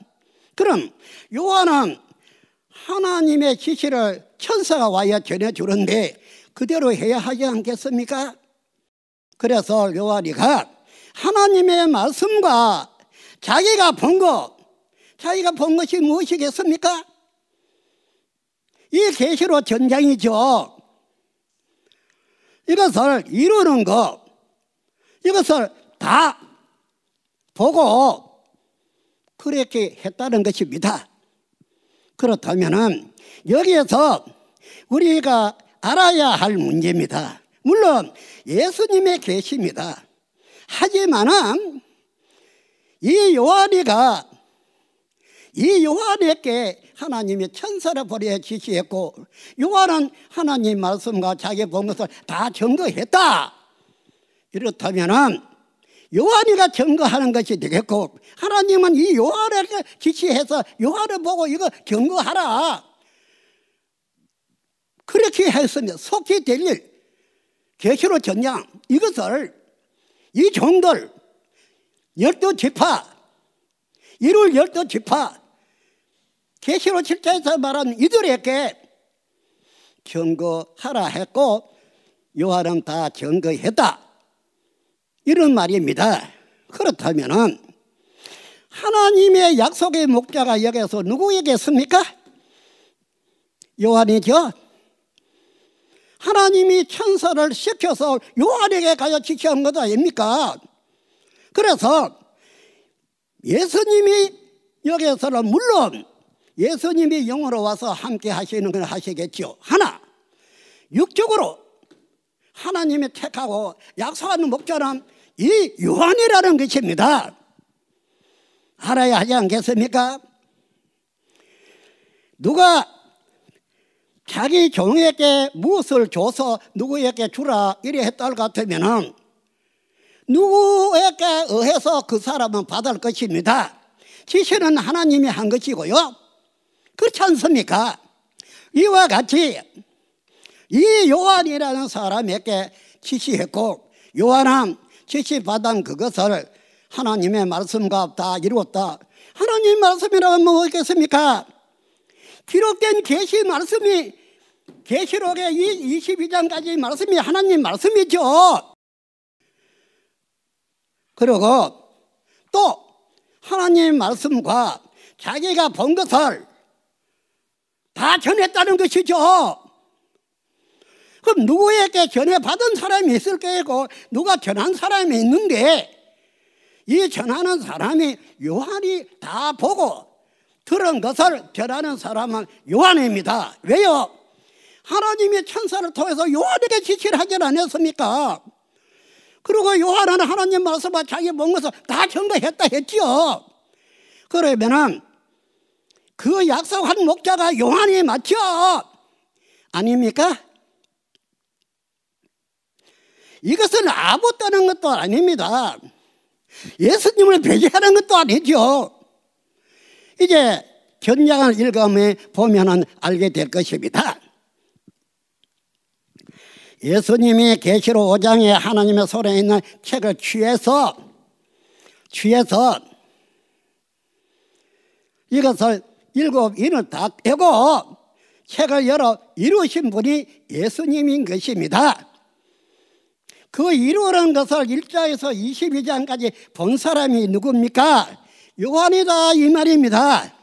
그럼 요한은 하나님의 지시를 천사가 와야 전해주는데 그대로 해야 하지 않겠습니까? 그래서 요한이가 하나님의 말씀과 자기가 본 것이 무엇이겠습니까? 이 계시록 전장이죠. 이것을 이루는 것, 이것을 다 보고 그렇게 했다는 것입니다. 그렇다면 여기에서 우리가 알아야 할 문제입니다. 물론 예수님의 계시입니다. 하지만은 이 요한이가 이 요한에게 하나님이 천사를 보내 지시했고 요한은 하나님 말씀과 자기 본 것을 다 증거했다. 이렇다면 요한이가 증거하는 것이 되겠고 하나님은 이 요한에게 지시해서 요한을 보고 이거 증거하라. 그렇게 했으면 속히 될 일, 계시록 전량 이것을 이 종들 12지파, 이룰 12지파, 계시록 7장에서 말한 이들에게 증거하라 했고 요한은 다 증거했다. 이런 말입니다. 그렇다면 하나님의 약속의 목자가 여기서 누구에게습니까? 요한이죠. 하나님이 천사를 시켜서 요한에게 가서 지시한 것 아닙니까? 그래서 예수님이 여기서는 물론 예수님이 영으로 와서 함께 하시는 걸 하시겠죠. 하나, 육적으로 하나님이 택하고 약속하는 목자는 이 요한이라는 것입니다. 알아야 하지 않겠습니까? 누가 자기 종에게 무엇을 줘서 누구에게 주라 이래 했다 같으면 누구에게 의해서 그 사람은 받을 것입니다. 지시는 하나님이 한 것이고요. 그렇지 않습니까? 이와 같이 이 요한이라는 사람에게 지시했고 요한은 지시받은 그것을 하나님의 말씀과 다 이루었다. 하나님 말씀이라면 뭐겠습니까? 기록된 계시 말씀이 계시록의 22장까지 말씀이 하나님 말씀이죠. 그리고 또 하나님 말씀과 자기가 본 것을 다 전했다는 것이죠. 그럼 누구에게 전해받은 사람이 있을 거고 누가 전한 사람이 있는데 이 전하는 사람이 요한이 다 보고 들은 것을 전하는 사람은 요한입니다. 왜요? 하나님이 천사를 통해서 요한에게 지시를 하지 않았습니까? 그리고 요한은 하나님 말씀과 자기 본 것을 다 증거했다 했지요. 그러면은 그 약속한 목자가 요한이 맞죠? 아닙니까? 이것은 아무것도는 것도 아닙니다. 예수님을 배제하는 것도 아니죠. 이제 전장을 읽으면 보면은 알게 될 것입니다. 예수님이 계시록 5장에 하나님의 손에 있는 책을 취해서 이것을 7인을 다 떼고 책을 열어 이루신 분이 예수님인 것입니다. 그 이루는 것을 1장에서 22장까지 본 사람이 누굽니까? 요한이다 이 말입니다.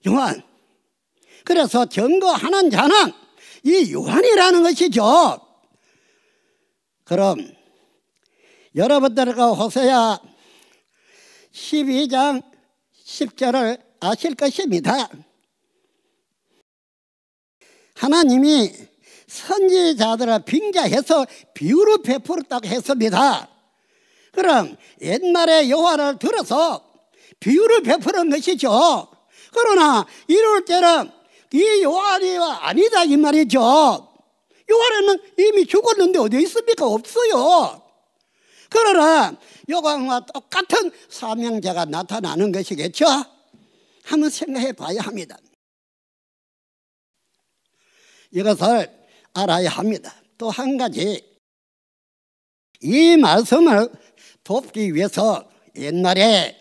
요한. 그래서 증거하는 자는 이 요한이라는 것이죠. 그럼 여러분들과 호세아 12장 10절을 아실 것입니다. 하나님이 선지자들을 빙자해서 비유를 베풀었다고 했습니다. 그럼 옛날에 요한을 들어서 비유를 베푸는 것이죠. 그러나 이럴 때는 이 요한이 아니다 이 말이죠. 요한은 이미 죽었는데 어디 있습니까? 없어요. 그러나 요한과 똑같은 사명자가 나타나는 것이겠죠. 한번 생각해 봐야 합니다. 이것을 알아야 합니다. 또 한 가지, 이 말씀을 돕기 위해서 옛날에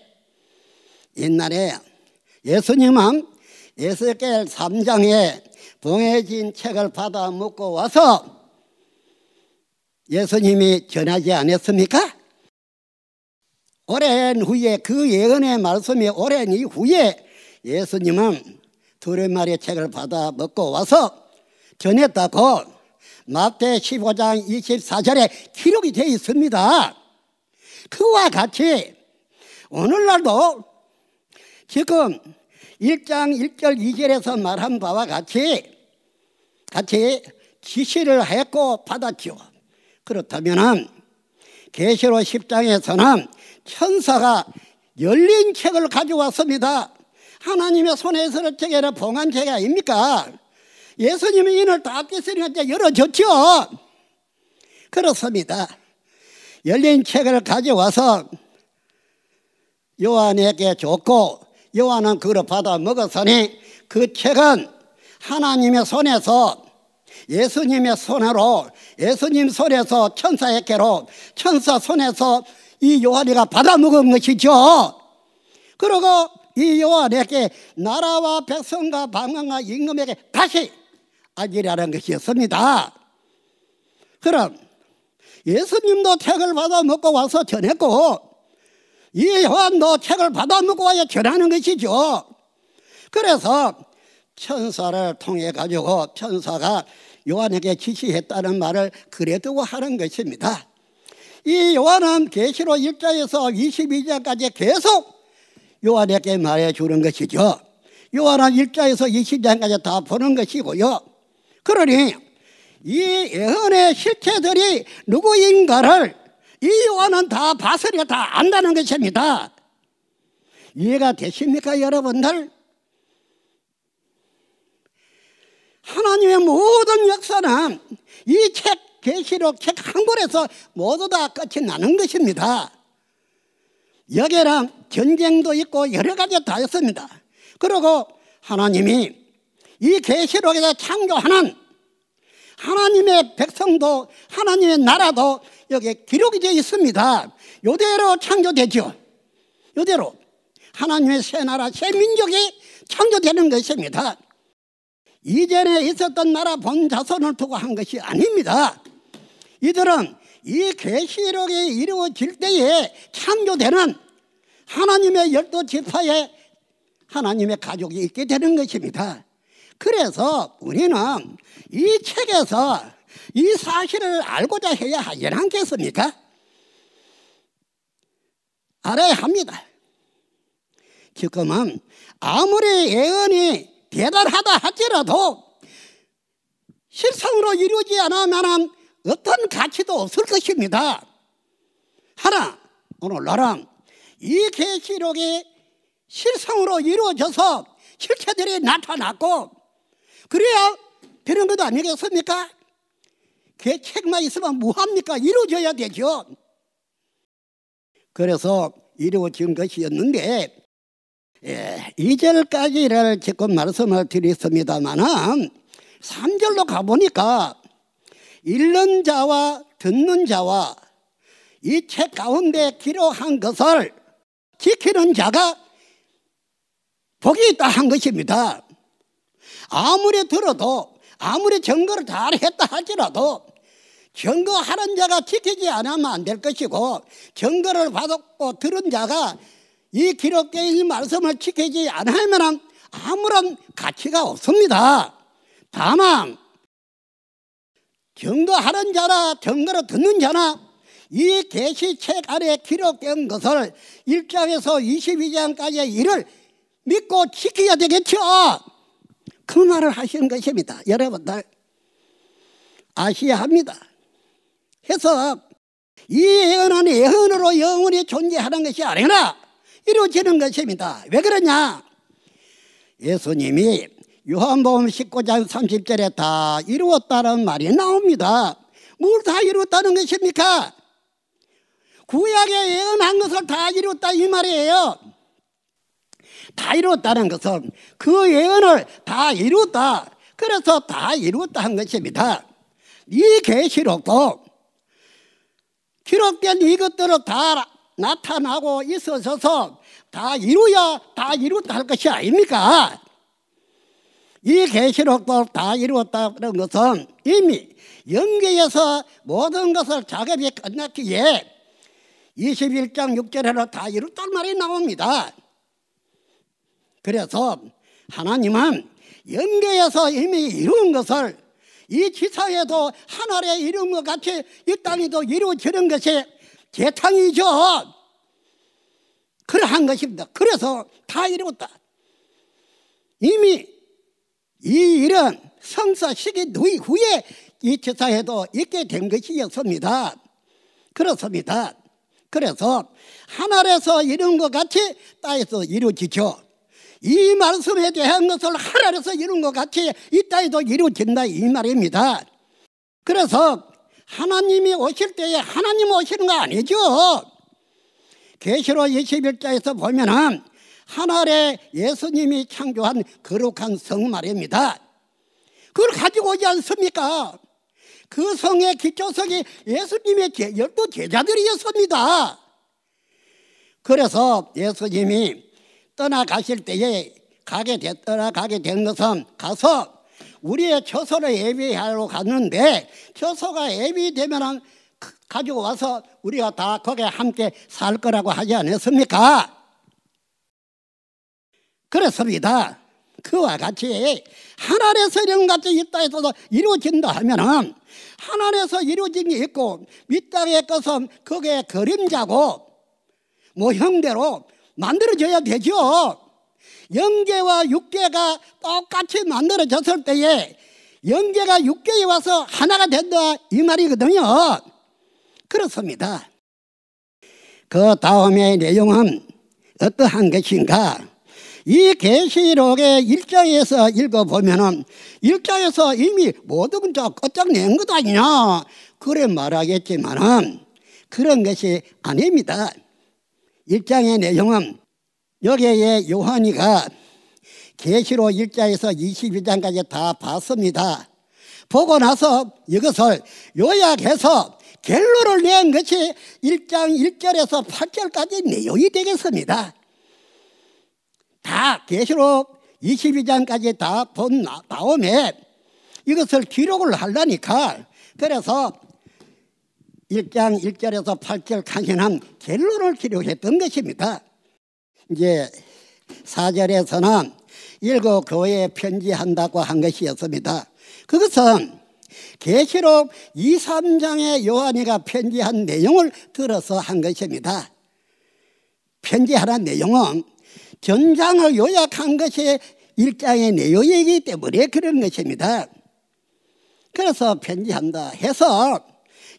예수님은 에스겔 3장에 봉해진 책을 받아 먹고 와서 예수님이 전하지 않았습니까? 오랜 후에 그 예언의 말씀이 오랜 이후에 예수님은 두루마리 책을 받아 먹고 와서 전했다고 마태 15장 24절에 기록이 되어 있습니다. 그와 같이 오늘날도 지금 1장 1절 2절에서 말한 바와 같이 지시를 했고 받았죠. 그렇다면 계시록 10장에서는 천사가 열린 책을 가져왔습니다. 하나님의 손에서 저게는 봉안책이 아닙니까? 예수님이 이를 다 깨뜨리니까 열어줬죠. 그렇습니다. 열린 책을 가져와서 요한에게 줬고 요한은 그걸 받아 먹었으니 그 책은 하나님의 손에서 예수님의 손으로 예수님 손에서 천사에게로 천사 손에서 이 요한이가 받아 먹은 것이죠. 그리고 이 요한에게 나라와 백성과 방언과 임금에게 다시 알리라는 것이었습니다. 그럼 예수님도 책을 받아 먹고 와서 전했고 이 요한도 책을 받아 먹고 와야 전하는 것이죠. 그래서 천사를 통해 가지고 천사가 요한에게 지시했다는 말을 그래 두고 하는 것입니다. 이 요한은 계시록 1장에서 22장까지 계속 요한에게 말해주는 것이죠. 요한은 1장에서 20장까지 다 보는 것이고요. 그러니 이 예언의 실체들이 누구인가를 이 요한은 다 봤으니까 다 안다는 것입니다. 이해가 되십니까 여러분들? 하나님의 모든 역사는 이 책 계시록 책 한 권에서 모두 다 끝이 나는 것입니다. 여기랑 전쟁도 있고 여러 가지 다 있습니다. 그리고 하나님이 이 계시록에서 창조하는 하나님의 백성도 하나님의 나라도 여기에 기록이 되어 있습니다. 이대로 창조되죠. 이대로 하나님의 새 나라 새 민족이 창조되는 것입니다. 이전에 있었던 나라 본 자손을 두고 한 것이 아닙니다. 이들은 이 계시록이 이루어질 때에 창조되는 하나님의 12지파에 하나님의 가족이 있게 되는 것입니다. 그래서 우리는 이 책에서 이 사실을 알고자 해야 하지 않겠습니까? 알아야 합니다. 지금은 아무리 예언이 대단하다 할지라도 실상으로 이루어지지 않으면 어떤 가치도 없을 것입니다. 하나, 오늘날은 이 계시록이 실상으로 이루어져서 실체들이 나타났고 그래야 되는 것도 아니겠습니까? 그 책만 있으면 뭐합니까? 이루어져야 되죠. 그래서 이루어진 것이었는데 2절까지를 지금 말씀을 드렸습니다마는 3절로 가보니까 읽는 자와 듣는 자와 이 책 가운데 기록한 것을 지키는 자가 복이 있다 한 것입니다. 아무리 들어도 아무리 증거를 다 했다 할지라도 증거하는 자가 지키지 않으면 안 될 것이고 증거를 받았고 들은 자가 이 기록된 이 말씀을 지키지 않으면 아무런 가치가 없습니다. 다만 증거하는 자나 증거를 듣는 자나 이 계시책 안에 기록된 것을 1장에서 22장까지의 일을 믿고 지켜야 되겠죠. 그 말을 하시는 것입니다. 여러분들 아셔야 합니다. 해서 이 예언은 예언으로 영원히 존재하는 것이 아니라 이루어지는 것입니다. 왜 그러냐? 예수님이 요한복음 19장 30절에 다 이루었다는 말이 나옵니다. 뭘 다 이루었다는 것입니까? 구약에 예언한 것을 다 이루었다 이 말이에요. 다 이루었다는 것은 그 예언을 다 이루었다. 그래서 다 이루었다 한 것입니다. 이 계시록도 기록된 이것들을 다 나타나고 있어서 다 이루어야 다 이루었다 할 것이 아닙니까? 이 계시록도 다 이루었다는 것은 이미 영계에서 모든 것을 작업이 끝났기에 21장 6절에는 다 이뤘단 말이 나옵니다. 그래서 하나님은 영계에서 이미 이룬 것을 이 지상에도 하늘에 이룬 것 같이 이 땅에도 이루어지는 것이 재탕이죠. 그러한 것입니다. 그래서 다 이루었다. 이미 이 일은 성사 시기 후에 이 지상에도 있게 된 것이었습니다. 그렇습니다. 그래서 하늘에서 이룬 것 같이 땅에서 이루어지죠. 이 말씀에 대한 것을 하늘에서 이룬 것 같이 이 땅에도 이루어진다 이 말입니다. 그래서 하나님이 오실 때에 하나님 오시는 거 아니죠. 계시록 21장에서 보면은 하늘에 예수님이 창조한 거룩한 성 말입니다. 그걸 가지고 오지 않습니까? 그 성의 기초석이 예수님의 12 제자들이었습니다. 그래서 예수님이 떠나가실 때에 떠나가게 된 것은 가서 우리의 처소를 예비하러 갔는데 처소가 예비되면 가지고 와서 우리가 다 거기에 함께 살 거라고 하지 않았습니까? 그렇습니다. 그와 같이 하늘에서 이런 같이 이 땅에서도 이루어진다 하면은 하늘에서 이루어진 게 있고 이 땅의 것은 거기에 그림자고 모형대로 만들어져야 되죠. 영계와 육계가 똑같이 만들어졌을 때에 영계가 육계에 와서 하나가 된다 이 말이거든요. 그렇습니다. 그 다음의 내용은 어떠한 것인가? 이 계시록의 1장에서 읽어보면은 1장에서 이미 모든 거 끝장낸 것 아니냐 그래 말하겠지만은 그런 것이 아닙니다. 1장의 내용은 여기에 요한이가 계시록 1장에서 22장까지 다 봤습니다. 보고 나서 이것을 요약해서 결론을 낸 것이 1장 1절에서 8절까지 내용이 되겠습니다. 다 계시록 22장까지 다 본 다음에 이것을 기록을 하려니까 그래서 1장 1절에서 8절까지는 결론을 기록했던 것입니다. 이제 4절에서는 7 교회에 편지한다고 한 것이었습니다. 그것은 계시록 2, 3장에 요한이가 편지한 내용을 들어서 한 것입니다. 편지하는 내용은 전장을 요약한 것이 1장의 내용이기 때문에 그런 것입니다. 그래서 편지한다 해서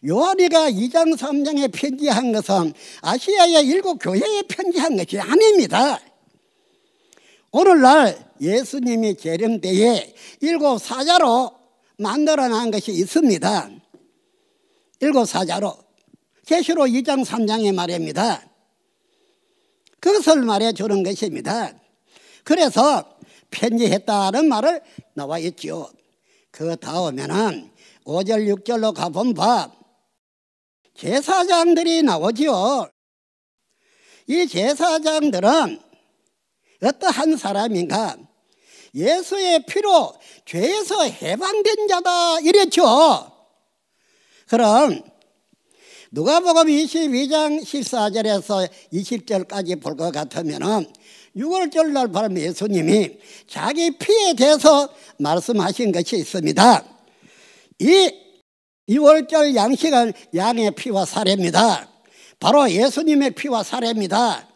요한이가 2장 3장에 편지한 것은 아시아의 7 교회에 편지한 것이 아닙니다. 오늘날 예수님이 재림 때에 7 사자로 만들어낸 것이 있습니다. 7 사자로 계시록 2장 3장에 말입니다. 그것을 말해주는 것입니다. 그래서 편지했다는 말을 나와 있죠. 그 다음에는 5절 6절로 가본 바 제사장들이 나오죠. 이 제사장들은 어떠한 사람인가? 예수의 피로 죄에서 해방된 자다 이랬죠. 그럼 누가복음 22장 14절에서 20절까지 볼 것 같으면 6월절 날 바로 예수님이 자기 피에 대해서 말씀하신 것이 있습니다. 이 6월절 양식은 양의 피와 살입니다. 바로 예수님의 피와 살입니다.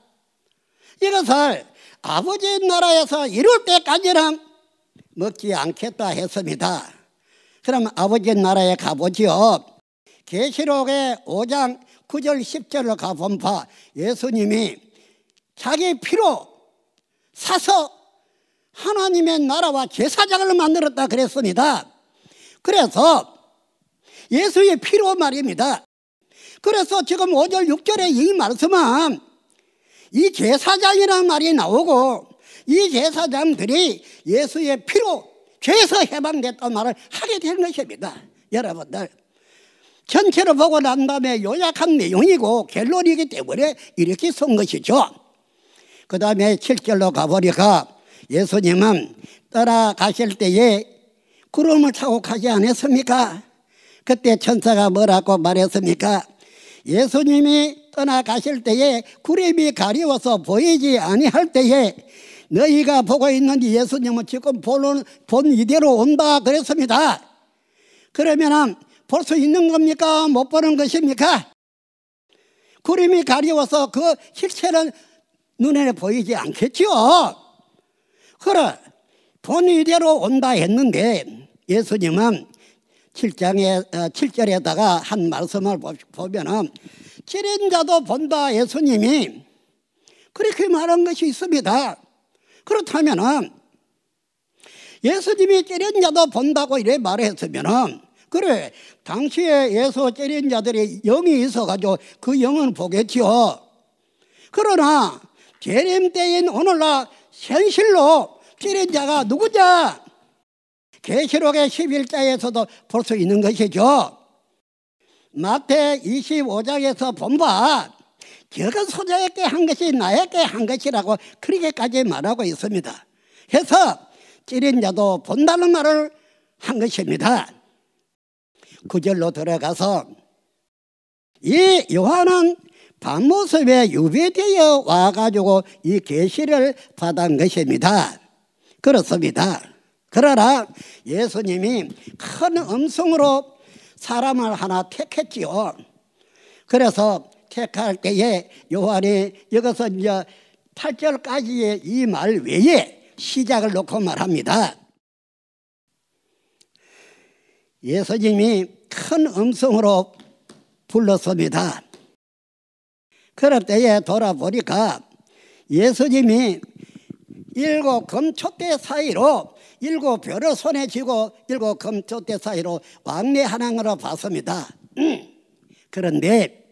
이것을 아버지 나라에서 이룰 때까지는 먹지 않겠다 했습니다. 그럼 아버지 나라에 가보지요. 계시록의 5장 9절 10절로 가본 바 예수님이 자기 피로 사서 하나님의 나라와 제사장을 만들었다 그랬습니다. 그래서 예수의 피로 말입니다. 그래서 지금 5절 6절에 이 말씀은 이 제사장이라는 말이 나오고 이 제사장들이 예수의 피로 죄에서 해방됐다는 말을 하게 된 것입니다. 여러분들 전체를 보고 난 다음에 요약한 내용이고 결론이기 때문에 이렇게 쓴 것이죠. 그 다음에 7절로 가보니까 예수님은 떠나가실 때에 구름을 타고 가지 않았습니까? 그때 천사가 뭐라고 말했습니까? 예수님이 떠나가실 때에 구름이 가리워서 보이지 아니할 때에 너희가 보고 있는 예수님은 지금 본 이대로 온다 그랬습니다. 그러면 볼 수 있는 겁니까? 못 보는 것입니까? 구름이 가리워서 그 실체는 눈에 보이지 않겠죠. 그래 본 이대로 온다 했는데 예수님은 7절에다가 한 말씀을 보면은 찌린 자도 본다 예수님이 그렇게 말한 것이 있습니다. 그렇다면은 예수님이 찌린 자도 본다고 이래 말했으면은 그래 당시에 예수 찌린 자들이 영이 있어가지고 그 영은 보겠지요. 그러나 재림 때인 오늘날 현실로 찌린 자가 누구냐? 계시록의 11장에서도 볼 수 있는 것이죠. 마태 25장에서 본바 저가 소자에게 한 것이 나에게 한 것이라고 그렇게까지 말하고 있습니다. 그래서 찌린 자도 본다는 말을 한 것입니다. 9절로 들어가서 이 요한은 밤모습에 유배되어 와가지고 이 계시를 받은 것입니다. 그렇습니다. 그러나 예수님이 큰 음성으로 사람을 하나 택했지요. 그래서 택할 때에 요한이 여기서 이제 8절까지의 이 말 외에 시작을 놓고 말합니다. 예수님이 큰 음성으로 불렀습니다. 그럴 때에 돌아보니까 예수님이 7 금촛대 사이로 7 별을 손에 쥐고 7 금촛대 사이로 왕래하는 것을 봤습니다. 그런데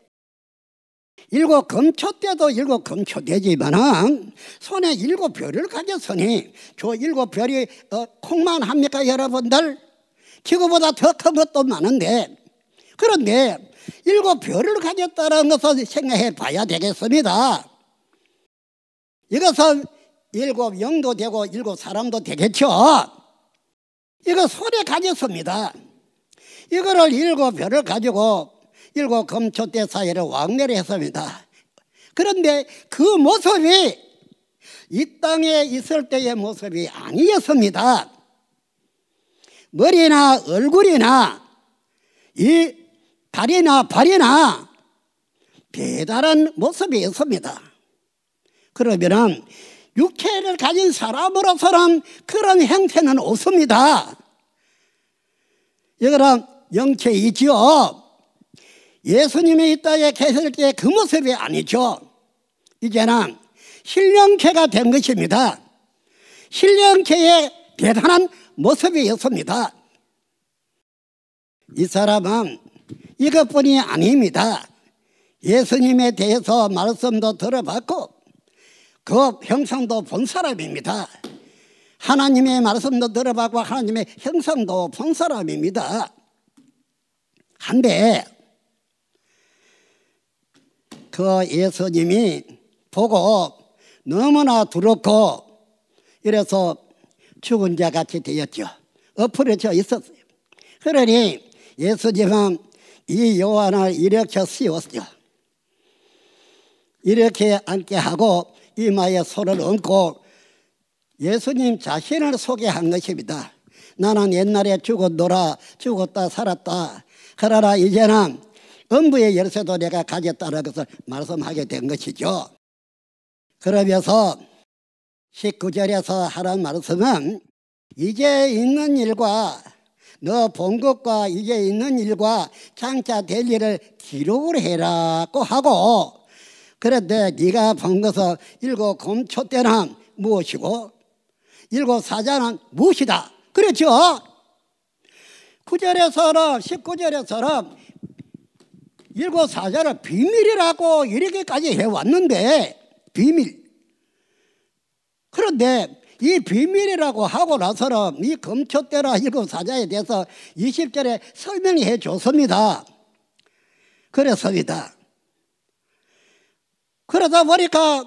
7 금촛대도 7 금촛대지만 손에 7 별을 가졌으니 저 7 별이 콩만 합니까 여러분들? 지구보다 더 큰 것도 많은데 그런데 7 별을 가졌다는 것을 생각해 봐야 되겠습니다. 이것은 7 영도 되고 7 사람도 되겠죠. 이거 손에 가졌습니다. 이거를 7 별을 가지고 7 금촛대 사이를 왕래를 했습니다. 그런데 그 모습이 이 땅에 있을 때의 모습이 아니었습니다. 머리나 얼굴이나 이 다리나 발이나 배다른 모습이 있습니다. 그러면은 육체를 가진 사람으로서는 그런 형태는 없습니다. 이거는 영체이지요. 예수님이 이 땅에 계실 때 그 모습이 아니죠. 이제는 신령체가 된 것입니다. 신령체의 대단한 모습이 있습니다. 이 사람은 이것뿐이 아닙니다. 예수님에 대해서 말씀도 들어봤고 그 형상도 본 사람입니다. 하나님의 말씀도 들어봤고 하나님의 형상도 본 사람입니다. 한데 그 예수님이 보고 너무나 두렵고 이래서 죽은 자 같이 되었죠. 엎어져 있었어요. 그러니 예수님은 이 요한을 일으켜 세웠죠. 이렇게 앉게 하고 이마에 손을 얹고 예수님 자신을 소개한 것입니다. 나는 옛날에 죽었노라, 죽었다 살았다. 그러나 이제는 음부의 열쇠도 내가 가졌다는 것을 말씀하게 된 것이죠. 그러면서 19절에서 하는 말씀은 이제 있는 일과 너 본 것과 이제 있는 일과 장차 될 일을 기록을 해라고 하고 그런데 네가 본 것은 7 금촛대는 무엇이고 7 사자는 무엇이다. 그렇죠? 9절에서는 19절에서는 7 사자를 비밀이라고 이렇게까지 해왔는데 비밀. 그런데 이 비밀이라고 하고 나서는 이 금촛대라 7 사자에 대해서 20절에 설명해 줬습니다. 그랬습니다. 그러다 보니까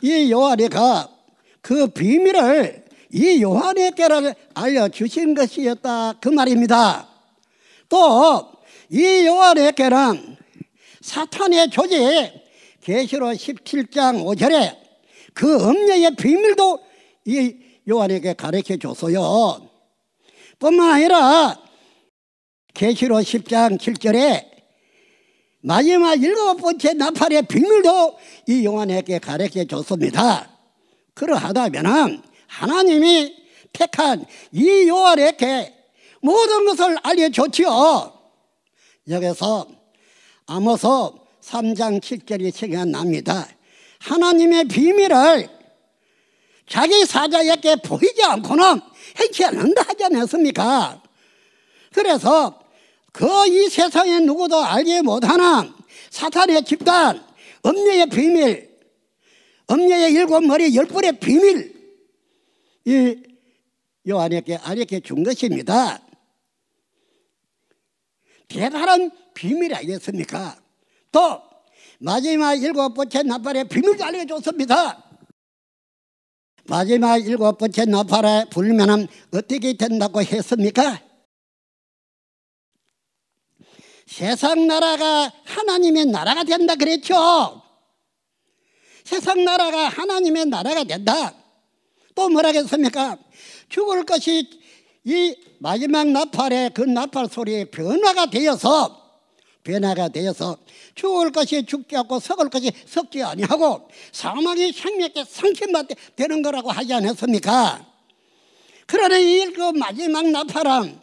이 요한이가 그 비밀을 이 요한에게 알려주신 것이었다 그 말입니다. 또 이 요한에게는 사탄의 조직 계시록 17장 5절에 그 음녀의 비밀도 이 요한에게 가르쳐 줬어요. 뿐만 아니라 계시록 10장 7절에 마지막 7번째 나팔의 비밀도 이 요한에게 가르쳐 줬습니다. 그러하다면 하나님이 택한 이 요한에게 모든 것을 알려줬지요. 여기서 아모스 3장 7절이 생각납니다. 하나님의 비밀을 자기 사자에게 보이지 않고는 행치 않는다 하지 않았습니까? 그래서 그 이 세상에 누구도 알지 못하는 사탄의 집단, 음녀의 비밀, 음녀의 7머리 10뿔의 비밀, 이 요한에게 알게 준 것입니다. 대단한 비밀이 아니겠습니까? 또 마지막 7번째 나팔의 비밀도 알려줬습니다. 마지막 7번째 나팔에 불면 어떻게 된다고 했습니까? 세상 나라가 하나님의 나라가 된다 그랬죠. 세상 나라가 하나님의 나라가 된다. 또 뭐라 했습니까? 죽을 것이 이 마지막 나팔에 그 나팔 소리에 변화가 되어서 죽을 것이 죽지 않고 썩을 것이 썩지 아니하고 사망이 생명께 상심받게 되는 거라고 하지 않았습니까? 그러나 이 그 마지막 나팔은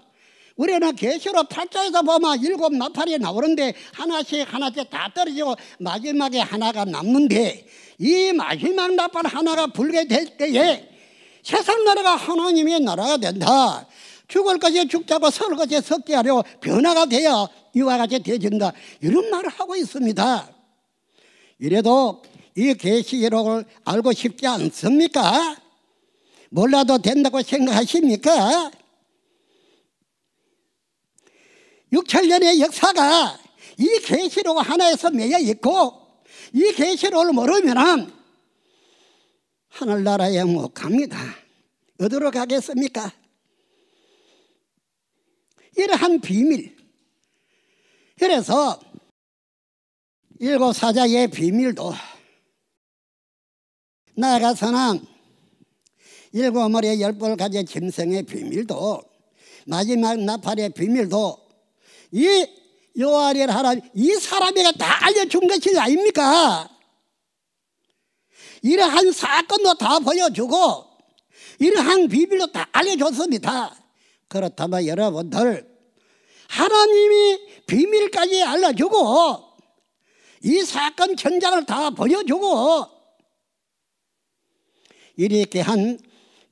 우리는 계시록 8장에서 보면 7 나팔이 나오는데 하나씩 다 떨어지고 마지막에 하나가 남는데 이 마지막 나팔 하나가 불게 될 때에 세상 나라가 하나님의 나라가 된다. 죽을 것이 죽자고 썩을 것이 썩게 하려고 변화가 되어 이와 같이 되어진다. 이런 말을 하고 있습니다. 이래도 이 계시록을 알고 싶지 않습니까? 몰라도 된다고 생각하십니까? 6천년의 역사가 이 계시록 하나에서 매여 있고 이 계시록을 모르면 하늘나라에 못 갑니다. 어디로 가겠습니까? 이러한 비밀. 그래서 7 사자의 비밀도 나아가서는 7머리의 10뿔 가진 짐승의 비밀도 마지막 나팔의 비밀도 이 요한이라 하나님 이 사람에게 다 알려준 것이 아닙니까? 이러한 사건도 다 보여주고 이러한 비밀도 다 알려줬습니다. 그렇다면 여러분들 하나님이 비밀까지 알려주고 이 사건 전장을 다 보여주고 이렇게 한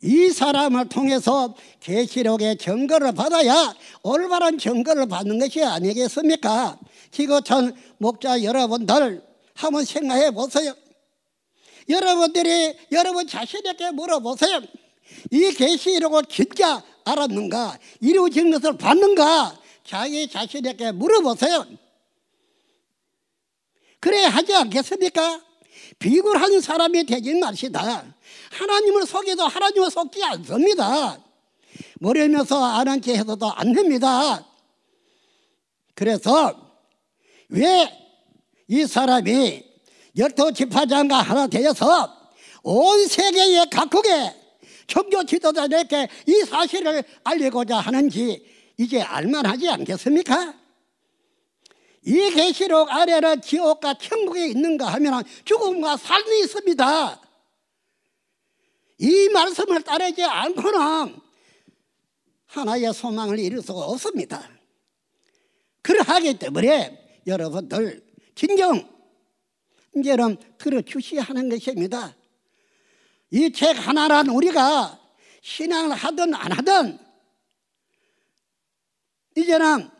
이 사람을 통해서 계시록의 증거를 받아야 올바른 증거를 받는 것이 아니겠습니까? 지구촌 목자 여러분들 한번 생각해 보세요. 여러분들이 여러분 자신에게 물어보세요. 이 계시록을 진짜 알았는가? 이루어진 것을 봤는가? 자기 자신에게 물어보세요. 그래야 하지 않겠습니까? 비굴한 사람이 되지 마시다. 하나님을 속여도 하나님을 속지 않습니다. 모르면서 아는 체 해서도 안 됩니다. 그래서 왜 이 사람이 12지파장과 하나 되어서 온 세계의 각국의 종교 지도자들에게 이 사실을 알리고자 하는지 이제 알만하지 않겠습니까? 이 계시록 아래는 지옥과 천국이 있는가 하면 죽음과 삶이 있습니다. 이 말씀을 따르지 않고는 하나의 소망을 이룰 수가 없습니다. 그러하기 때문에 여러분들 진정 이제는 들어주셔야 하는 것입니다. 이 책 하나란 우리가 신앙을 하든 안 하든 이제는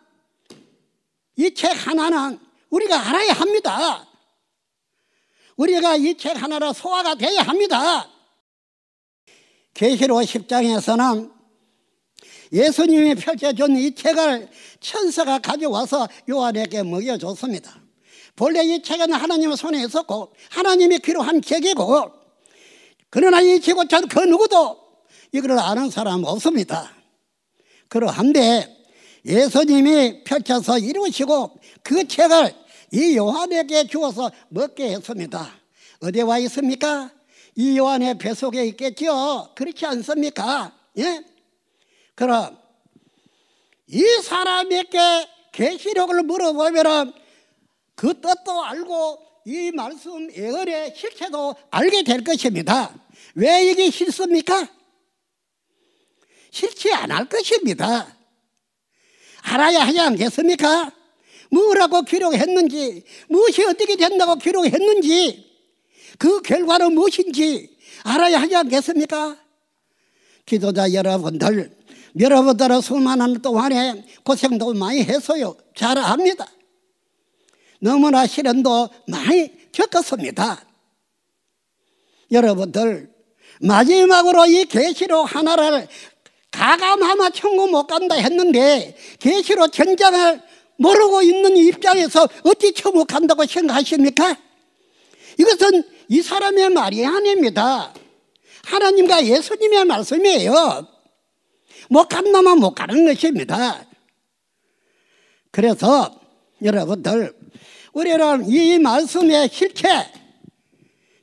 이 책 하나는 우리가 알아야 합니다. 우리가 이 책 하나로 소화가 돼야 합니다. 계시록 10장에서는 예수님이 펼쳐준 이 책을 천사가 가져와서 요한에게 먹여줬습니다. 본래 이 책은 하나님의 손에 있었고 하나님이 기록한 책이고 그러나 이 지구촌 그 누구도 이걸 아는 사람 없습니다. 그러한데 예수님이 펼쳐서 이루시고 그 책을 이 요한에게 주어서 먹게 했습니다. 어디에 와 있습니까? 이 요한의 뱃속에 있겠죠. 그렇지 않습니까? 예? 그럼 이 사람에게 계시록을 물어보면 그 뜻도 알고 이 말씀 예언의 실체도 알게 될 것입니다. 왜 이게 싫습니까? 싫지 않을 것입니다. 알아야 하지 않겠습니까? 뭐라고 기록했는지, 무엇이 어떻게 된다고 기록했는지, 그 결과는 무엇인지 알아야 하지 않겠습니까? 기도자 여러분들은 수많은 동안에 고생도 많이 했어요. 잘 압니다. 너무나 시련도 많이 겪었습니다. 여러분들 마지막으로 이 계시록 하나를 가감하면 천국 못 간다 했는데 계시록 전장을 모르고 있는 입장에서 어찌 천국 간다고 생각하십니까? 이것은 이 사람의 말이 아닙니다. 하나님과 예수님의 말씀이에요. 못 간다면 못 가는 것입니다. 그래서 여러분들 우리는 이 말씀의 실체,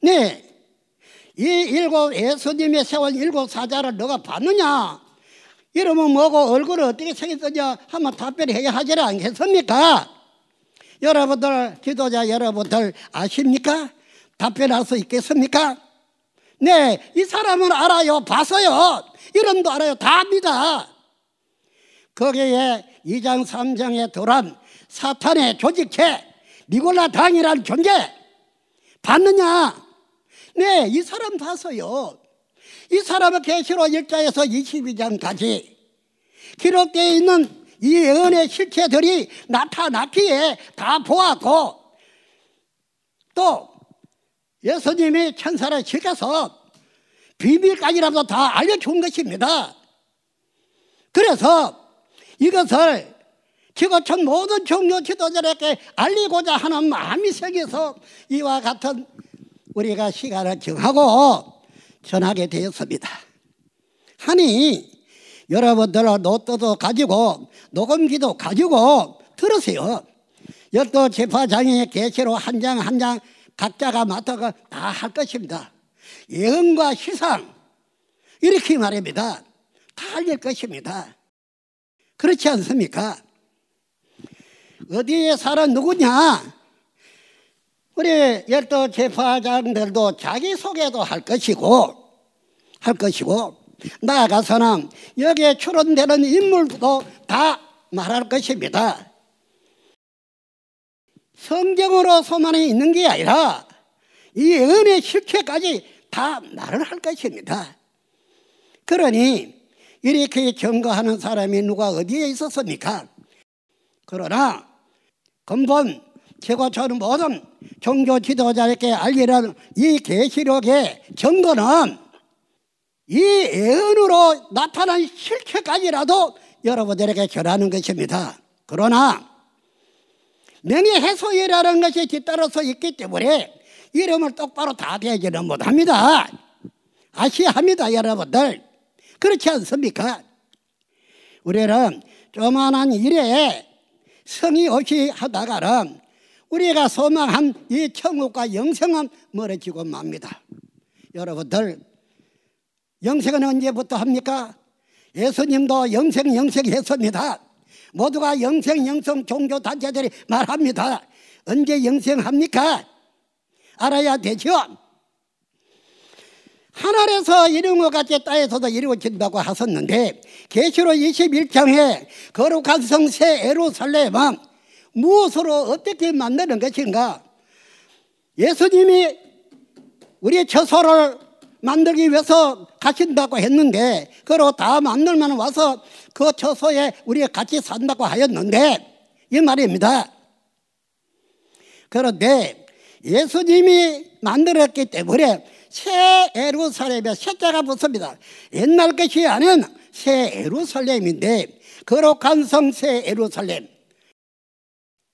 네, 이 예수님의 세운 7사자를 너가 봤느냐? 이러면 뭐고 얼굴을 어떻게 생겼느냐 하면 답변해야 하지 않겠습니까? 여러분들, 기도자 여러분들 아십니까? 답변할 수 있겠습니까? 네, 이 사람은 알아요. 봤어요. 이름도 알아요. 다 압니다. 거기에 2장 3장에 들어온 사탄의 조직체 니골라당이라는 존재 봤느냐? 네, 이 사람 봤어요. 이 사람은 계시록 1장에서 22장까지 기록되어 있는 이 예언의 실체들이 나타났기에 다 보았고, 또 예수님이 천사를 시켜서 비밀까지라도 다 알려준 것입니다. 그래서 이것을 지구촌 모든 종교 지도자들에게 알리고자 하는 마음이 생겨서 이와 같은 우리가 시간을 정하고 전하게 되었습니다. 하니 여러분들은 노트도 가지고 녹음기도 가지고 들으세요. 12제파장의 계시록 한 장 한 장 각자가 맡아가 다 할 것입니다. 예언과 시상 이렇게 말입니다. 다 알릴 것입니다. 그렇지 않습니까? 어디에 사는 누구냐? 우리 12제파장들도 자기소개도 할 것이고 나아가서는 여기에 출연되는 인물도 다 말할 것입니다. 성경으로서만 있는 게 아니라 이 예언의 실체까지 다 말을 할 것입니다. 그러니 이렇게 증거하는 사람이 누가 어디에 있었습니까? 그러나 근본 최고촌 모든 종교 지도자에게 알리는 이 계시록의 증거는 이 예언으로 나타난 실체까지라도 여러분들에게 전하는 것입니다. 그러나 명예훼손이라는 것이 뒤따라서 있기 때문에 이름을 똑바로 다 대지는 못합니다. 아셔야 합니다, 여러분들. 그렇지 않습니까? 우리는 조만한 일에 성의 없이 하다가는 우리가 소망한 이 천국과 영생은 멀어지고 맙니다. 여러분들, 영생은 언제부터 합니까? 예수님도 영생 했습니다. 모두가 영생 종교단체들이 말합니다. 언제 영생합니까? 알아야 되죠. 하늘에서 이룬 것 같이 땅에서도 이루어진다고 하셨는데 계시록 21장에 거룩한 성 새 예루살렘은 무엇으로 어떻게 만드는 것인가? 예수님이 우리의 처소를 만들기 위해서 가신다고 했는데 그로 다 만들면 와서 그 처소에 우리가 같이 산다고 하였는데 이 말입니다. 그런데 예수님이 만들었기 때문에 새 예루살렘에 새자가 붙습니다. 옛날 것이 아닌 새 예루살렘인데 거룩한 성 새 예루살렘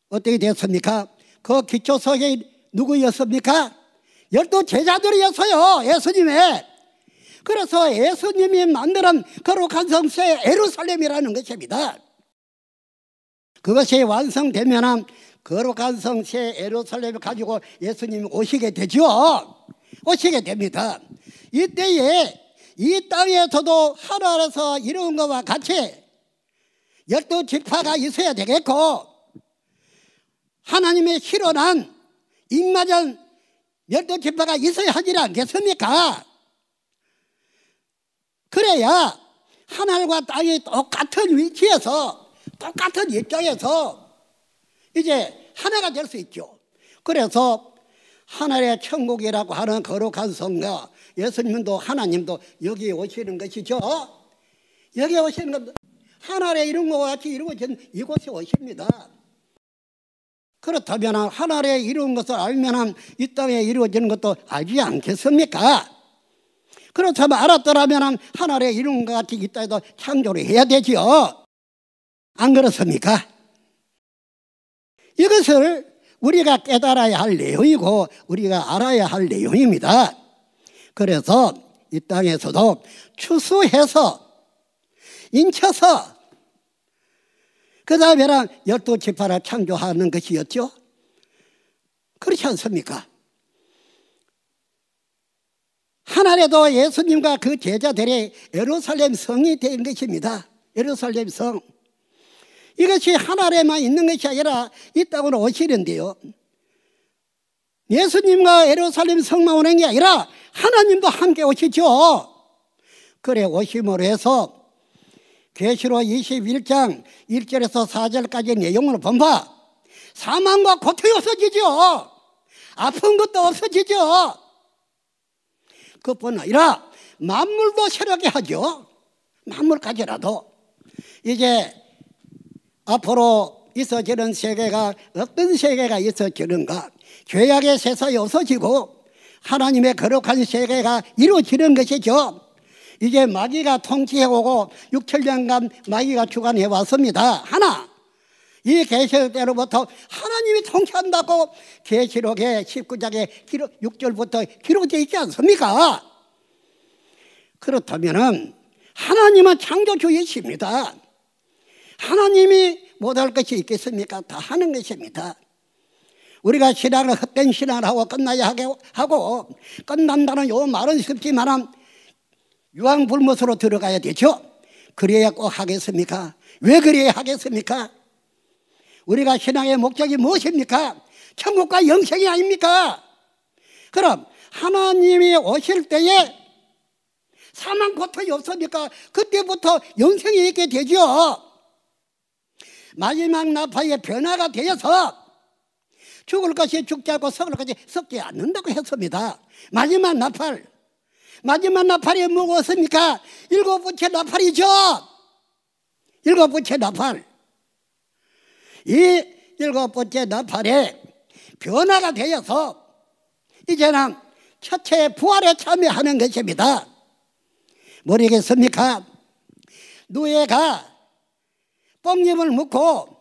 어떻게 됐습니까? 그 기초석이 누구였습니까? 12제자들이었어요. 예수님의. 그래서 예수님이 만드는 거룩한 성 새 예루살렘이라는 것입니다. 그것이 완성되면 거룩한 성 새 예루살렘을 가지고 예수님이 오시게 되죠. 오시게 됩니다. 이때에 이 땅에서도 하늘에서 이룬 것과 같이 12지파가 있어야 되겠고 하나님의 실현한 임마전 12지파가 있어야 하지 않겠습니까? 그래야 하늘과 땅이 똑같은 위치에서 똑같은 입장에서 이제 하나가 될 수 있죠. 그래서 하늘의 천국이라고 하는 거룩한 성가, 예수님도 하나님도 여기 오시는 것이죠. 여기 오시는 것, 하늘에 이룬 것과 같이 이루어진 이곳에 오십니다. 그렇다면 하늘에 이룬 것을 알면 이 땅에 이루어지는 것도 알지 않겠습니까? 그렇다면 알았더라면 하늘에 이룬 것 같이 이 땅에도 창조를 해야 되지요. 안 그렇습니까? 이것을 우리가 깨달아야 할 내용이고 우리가 알아야 할 내용입니다. 그래서 이 땅에서도 추수해서 인쳐서 그 다음에는 12지파를 창조하는 것이었죠. 그렇지 않습니까? 하늘에도 예수님과 그 제자들의 예루살렘 성이 된 것입니다. 예루살렘 성. 이것이 하늘에만 있는 것이 아니라 이 땅으로 오시는데요. 예수님과 예루살렘 성만 오는 게 아니라 하나님도 함께 오시죠. 그래 오심으로 해서 계시록 21장 1절에서 4절까지 내용을 본바 사망과 고통이 없어지죠. 아픈 것도 없어지죠. 그뿐 아니라 만물도 새롭게 하죠. 만물까지라도. 이제 앞으로 있어지는 세계가 어떤 세계가 있어지는가. 죄악의 세상이 없어지고 하나님의 거룩한 세계가 이루어지는 것이죠. 이제 마귀가 통치해오고 6천년간 마귀가 주관해 왔습니다. 하나, 이 계시록 때로부터 하나님이 통치한다고 계시록의 19장의 6절부터 기록되어 있지 않습니까? 그렇다면 하나님은 창조주이십니다. 하나님이 못할 것이 있겠습니까? 다 하는 것입니다. 우리가 신앙을 헛된 신앙을 하고 끝나야 하고 끝난다는 요 말은 쉽지만 유황불못으로 들어가야 되죠. 그래야 꼭 하겠습니까? 왜 그래야 하겠습니까? 우리가 신앙의 목적이 무엇입니까? 천국과 영생이 아닙니까? 그럼 하나님이 오실 때에 사망 고통이 없으니까 그때부터 영생이 있게 되죠. 마지막 나팔의 변화가 되어서 죽을 것이 죽지 않고 썩을 것이 썩지 않는다고 했습니다. 마지막 나팔이 무엇입니까? 7번째 나팔이죠. 7번째 나팔. 이 7번째 나팔에 변화가 되어서 이제는 첫째 부활에 참여하는 것입니다. 모르겠습니까? 노예가 뽕잎을 묻고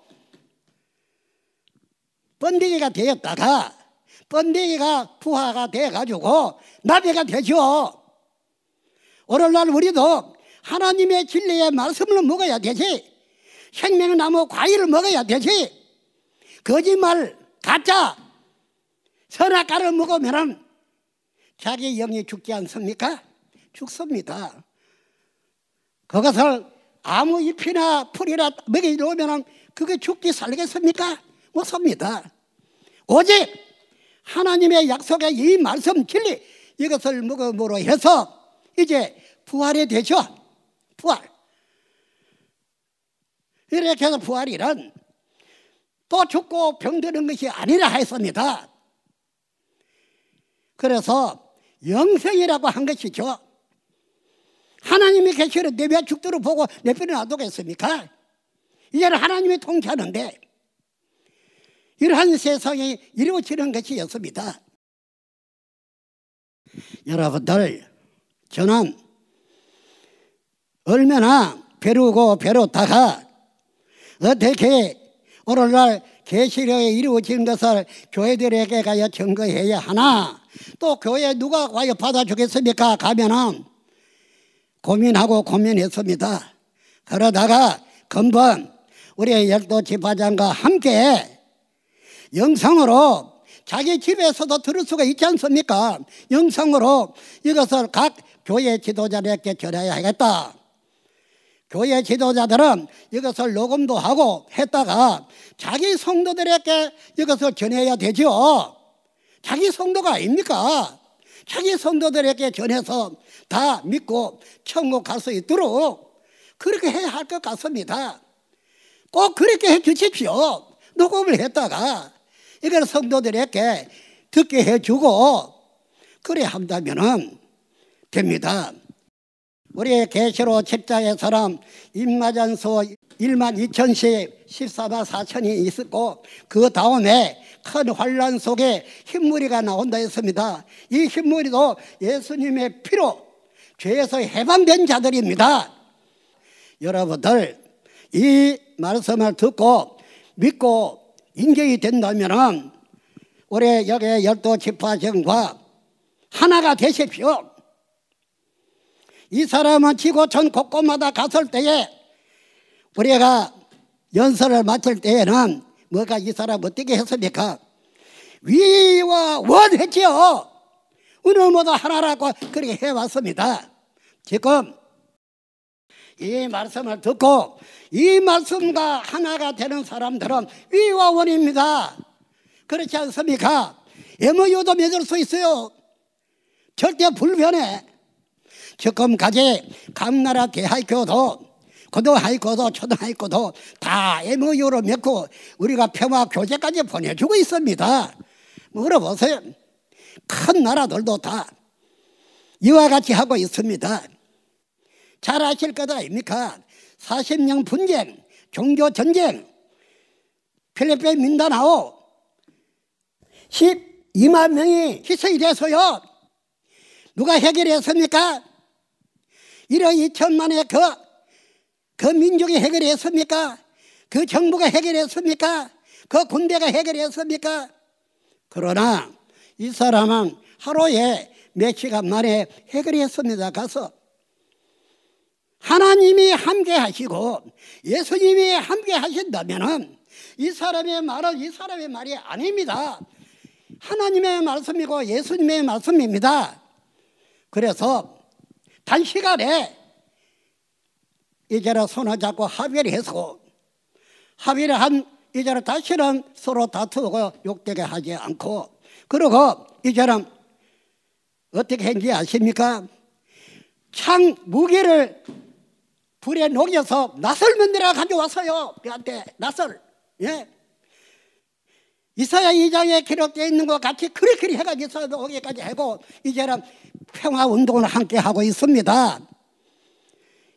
번데기가 되었다가 번데기가 부화가 돼가지고 나비가 되죠. 오늘날 우리도 하나님의 진리의 말씀을 먹어야 되지. 생명나무 과일을 먹어야 되지. 거짓말, 가짜, 선악과를 먹으면 자기 영이 죽지 않습니까? 죽습니다. 그것을 아무 잎이나 풀이나 먹이 놓으면 그게 죽기 살겠습니까? 못 삽니다. 오직 하나님의 약속의 이 말씀 진리 이것을 먹음으로 해서 이제 부활이 되죠. 부활. 이렇게 해서 부활이란 또 죽고 병드는 것이 아니라 했습니다. 그래서 영생이라고 한 것이죠. 하나님이 계시는데 왜 죽도록 보고 내 편에 놔두겠습니까? 이제는 하나님이 통치하는데 이러한 세상이 이루어지는 것이었습니다. 여러분들, 저는 얼마나 배우다가 어떻게 오늘날 계시록에 이루어진 것을 교회들에게 가야 증거해야 하나, 또 교회 누가 과연 받아주겠습니까? 가면은 고민했습니다. 그러다가 근본 우리 12지파장과 함께 영상으로 자기 집에서도 들을 수가 있지 않습니까? 영상으로 이것을 각 교회 지도자들에게 전해야 하겠다. 교회 지도자들은 이것을 녹음도 하고 했다가 자기 성도들에게 이것을 전해야 되죠. 자기 성도가 아닙니까? 자기 성도들에게 전해서 다 믿고 천국 갈 수 있도록 그렇게 해야 할 것 같습니다. 꼭 그렇게 해 주십시오. 녹음을 했다가 이걸 성도들에게 듣게 해주고 그래 한다면은 됩니다. 우리 계시록 7장에서는 인마전소 12,000씩 14만 4천이 있었고 그 다음에 큰 환란 속에 흰무리가 나온다 했습니다. 이 흰무리도 예수님의 피로 죄에서 해방된 자들입니다. 여러분들 이 말씀을 듣고 믿고 인정이 된다면 우리 여기 12지파정과 하나가 되십시오. 이 사람은 지구촌 곳곳마다 갔을 때에 우리가 연설을 마칠 때에는 뭐가 이 사람 어떻게 했습니까? 위와 원 했지요. 어느 모두 하나라고 그렇게 해왔습니다. 지금 이 말씀을 듣고 이 말씀과 하나가 되는 사람들은 위와 원입니다. 그렇지 않습니까? MOU도 맺을 수 있어요. 절대 불변해. 지금까지 각 나라 대학교도 고등학교도 초등학교도 다 MOU로 맺고 우리가 평화 교재까지 보내주고 있습니다. 물어보세요. 큰 나라들도 다 이와 같이 하고 있습니다. 잘 아실 것 아닙니까? 40년 분쟁, 종교 전쟁, 필리핀 민다나오 12만 명이 희생이 돼서요. 누가 해결했습니까? 1억 2천만의 그 민족이 해결했습니까? 그 정부가 해결했습니까? 그 군대가 해결했습니까? 그러나 이 사람은 하루에 몇 시간 만에 해결했습니다. 가서 하나님이 함께 하시고 예수님이 함께 하신다면 이 사람의 말은 이 사람의 말이 아닙니다. 하나님의 말씀이고 예수님의 말씀입니다. 그래서 단시간에 이제는 손을 잡고 합의를 해서 합의를 한 이제는 다시는 서로 다투고 욕되게 하지 않고 그리고 이제는 어떻게 했는지 아십니까? 창 무기를 불에 녹여서 낫을 만들어 가져왔어요. 그한테 낫을. 예. 이사야 2장에 기록되어 있는 것 같이 그렇게 해가지고 오기까지 하고 이제는 평화운동을 함께 하고 있습니다.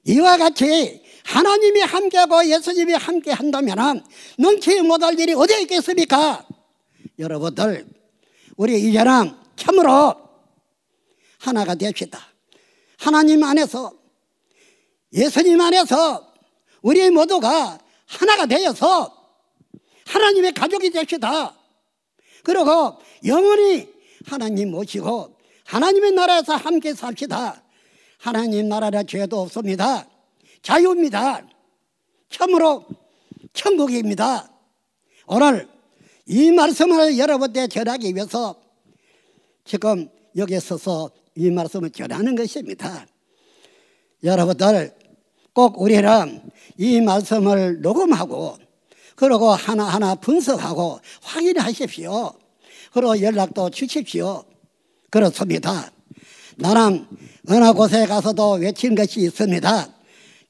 이와 같이 하나님이 함께하고 예수님이 함께 한다면 능치 못할 일이 어디에 있겠습니까? 여러분들 우리 이제는 참으로 하나가 됩시다. 하나님 안에서 예수님 안에서 우리 모두가 하나가 되어서 하나님의 가족이 됩시다. 그리고 영원히 하나님 모시고 하나님의 나라에서 함께 삽시다. 하나님 나라에 죄도 없습니다. 자유입니다. 참으로 천국입니다. 오늘 이 말씀을 여러분께 전하기 위해서 지금 여기 서서 이 말씀을 전하는 것입니다. 여러분들 꼭 우리는 이 말씀을 녹음하고 그리고 하나하나 분석하고 확인하십시오. 그리고 연락도 주십시오. 그렇습니다. 나는 어느 곳에 가서도 외친 것이 있습니다.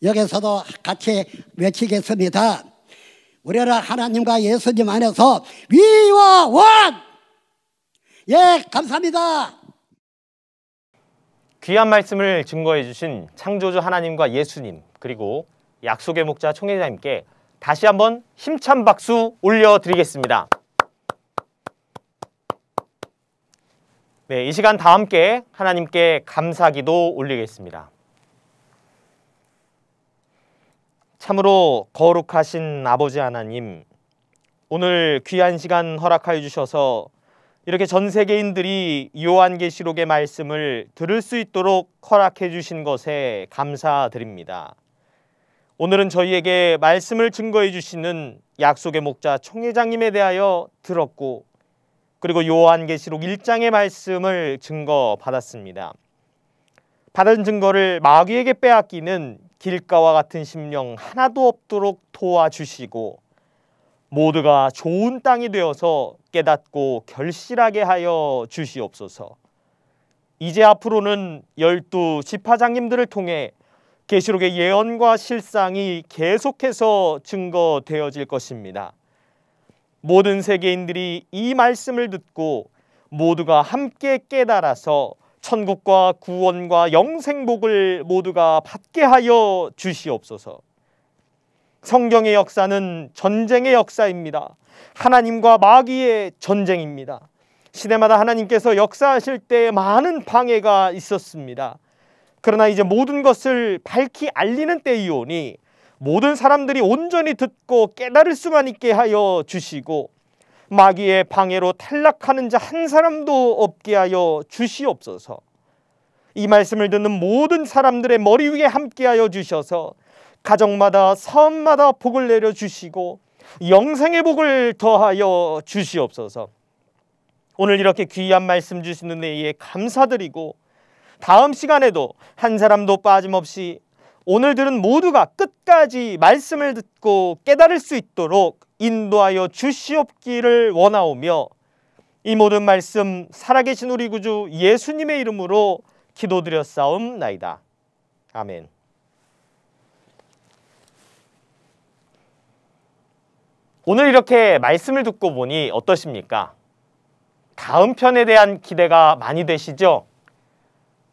여기서도 같이 외치겠습니다. 우리는 하나님과 예수님 안에서 위와 원! 예, 감사합니다. 귀한 말씀을 증거해 주신 창조주 하나님과 예수님 그리고 약속의 목자 총회장님께 다시 한번 힘찬 박수 올려드리겠습니다. 네, 이 시간 다 함께 하나님께 감사기도 올리겠습니다. 참으로 거룩하신 아버지 하나님, 오늘 귀한 시간 허락하여 주셔서 이렇게 전 세계인들이 요한계시록의 말씀을 들을 수 있도록 허락해 주신 것에 감사드립니다. 오늘은 저희에게 말씀을 증거해 주시는 약속의 목자 총회장님에 대하여 들었고 그리고 요한계시록 1장의 말씀을 증거받았습니다. 받은 증거를 마귀에게 빼앗기는 길가와 같은 심령 하나도 없도록 도와주시고 모두가 좋은 땅이 되어서 깨닫고 결실하게 하여 주시옵소서. 이제 앞으로는 12지파장님들을 통해 계시록의 예언과 실상이 계속해서 증거되어질 것입니다. 모든 세계인들이 이 말씀을 듣고 모두가 함께 깨달아서 천국과 구원과 영생복을 모두가 받게 하여 주시옵소서. 성경의 역사는 전쟁의 역사입니다. 하나님과 마귀의 전쟁입니다. 시대마다 하나님께서 역사하실 때 많은 방해가 있었습니다. 그러나 이제 모든 것을 밝히 알리는 때이오니 모든 사람들이 온전히 듣고 깨달을 수만 있게 하여 주시고 마귀의 방해로 탈락하는 자 한 사람도 없게 하여 주시옵소서. 이 말씀을 듣는 모든 사람들의 머리 위에 함께 하여 주셔서 가정마다 사업마다 복을 내려 주시고 영생의 복을 더하여 주시옵소서. 오늘 이렇게 귀한 말씀 주시는 데에 감사드리고 다음 시간에도 한 사람도 빠짐없이 오늘 들은 모두가 끝까지 말씀을 듣고 깨달을 수 있도록 인도하여 주시옵기를 원하오며 이 모든 말씀 살아계신 우리 구주 예수님의 이름으로 기도드렸사옵나이다. 아멘. 오늘 이렇게 말씀을 듣고 보니 어떠십니까? 다음 편에 대한 기대가 많이 되시죠?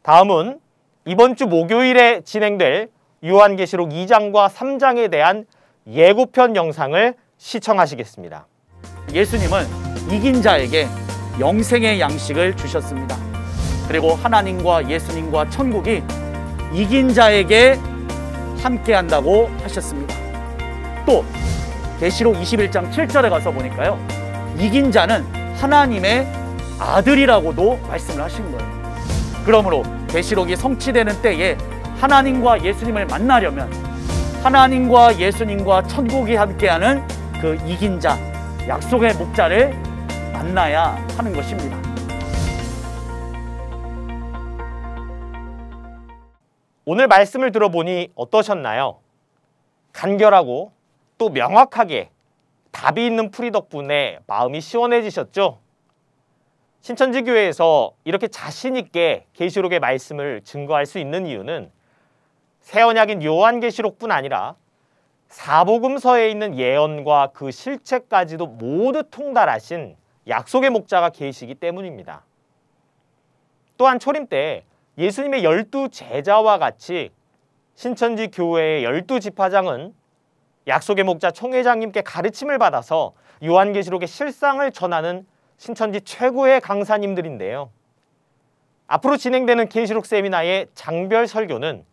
다음은 이번 주 목요일에 진행될 요한계시록 2장과 3장에 대한 예고편 영상을 시청하시겠습니다. 예수님은 이긴 자에게 영생의 양식을 주셨습니다. 그리고 하나님과 예수님과 천국이 이긴 자에게 함께한다고 하셨습니다. 또 계시록 21장 7절에 가서 보니까요, 이긴 자는 하나님의 아들이라고도 말씀을 하신 거예요. 그러므로 계시록이 성취되는 때에 하나님과 예수님을 만나려면 하나님과 예수님과 천국이 함께하는 그 이긴 자, 약속의 목자를 만나야 하는 것입니다. 오늘 말씀을 들어보니 어떠셨나요? 간결하고 또 명확하게 답이 있는 풀이 덕분에 마음이 시원해지셨죠? 신천지교회에서 이렇게 자신 있게 계시록의 말씀을 증거할 수 있는 이유는 새 언약인 요한계시록뿐 아니라 사복음서에 있는 예언과 그 실체까지도 모두 통달하신 약속의 목자가 계시기 때문입니다. 또한 초림 때 예수님의 12 제자와 같이 신천지 교회의 12지파장은 약속의 목자 총회장님께 가르침을 받아서 요한계시록의 실상을 전하는 신천지 최고의 강사님들인데요. 앞으로 진행되는 계시록 세미나의 장별 설교는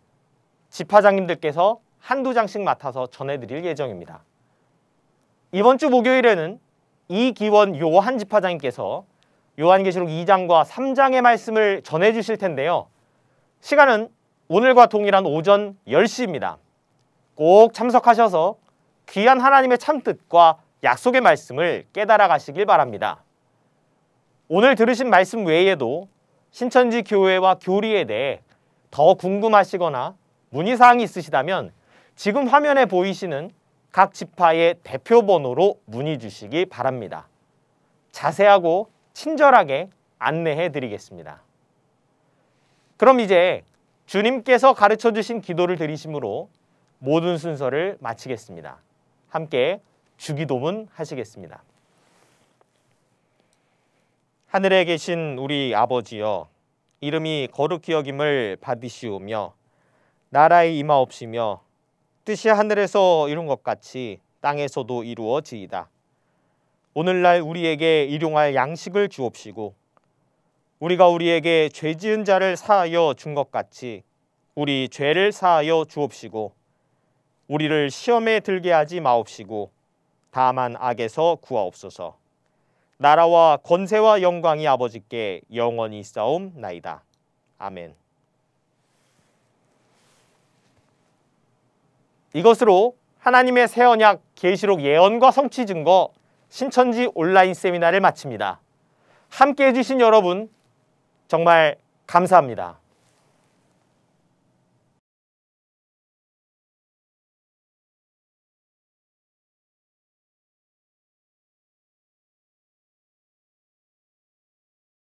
지파장님들께서 한두 장씩 맡아서 전해드릴 예정입니다. 이번 주 목요일에는 이기원 요한 지파장님께서 요한계시록 2장과 3장의 말씀을 전해주실 텐데요. 시간은 오늘과 동일한 오전 10시입니다. 꼭 참석하셔서 귀한 하나님의 참뜻과 약속의 말씀을 깨달아 가시길 바랍니다. 오늘 들으신 말씀 외에도 신천지 교회와 교리에 대해 더 궁금하시거나 문의사항이 있으시다면 지금 화면에 보이시는 각 지파의 대표 번호로 문의 주시기 바랍니다. 자세하고 친절하게 안내해 드리겠습니다. 그럼 이제 주님께서 가르쳐 주신 기도를 드리심으로 모든 순서를 마치겠습니다. 함께 주기도문 하시겠습니다. 하늘에 계신 우리 아버지여, 이름이 거룩히 여김을 받으시오며 나라의 임하옵시며 뜻이 하늘에서 이룬 것 같이 땅에서도 이루어지이다. 오늘날 우리에게 일용할 양식을 주옵시고 우리가 우리에게 죄 지은 자를 사하여 준 것 같이 우리 죄를 사하여 주옵시고 우리를 시험에 들게 하지 마옵시고 다만 악에서 구하옵소서. 나라와 권세와 영광이 아버지께 영원히 있사옵나이다. 아멘. 이것으로 하나님의 새 언약 계시록 예언과 성취 증거 신천지 온라인 세미나를 마칩니다. 함께 해주신 여러분 정말 감사합니다.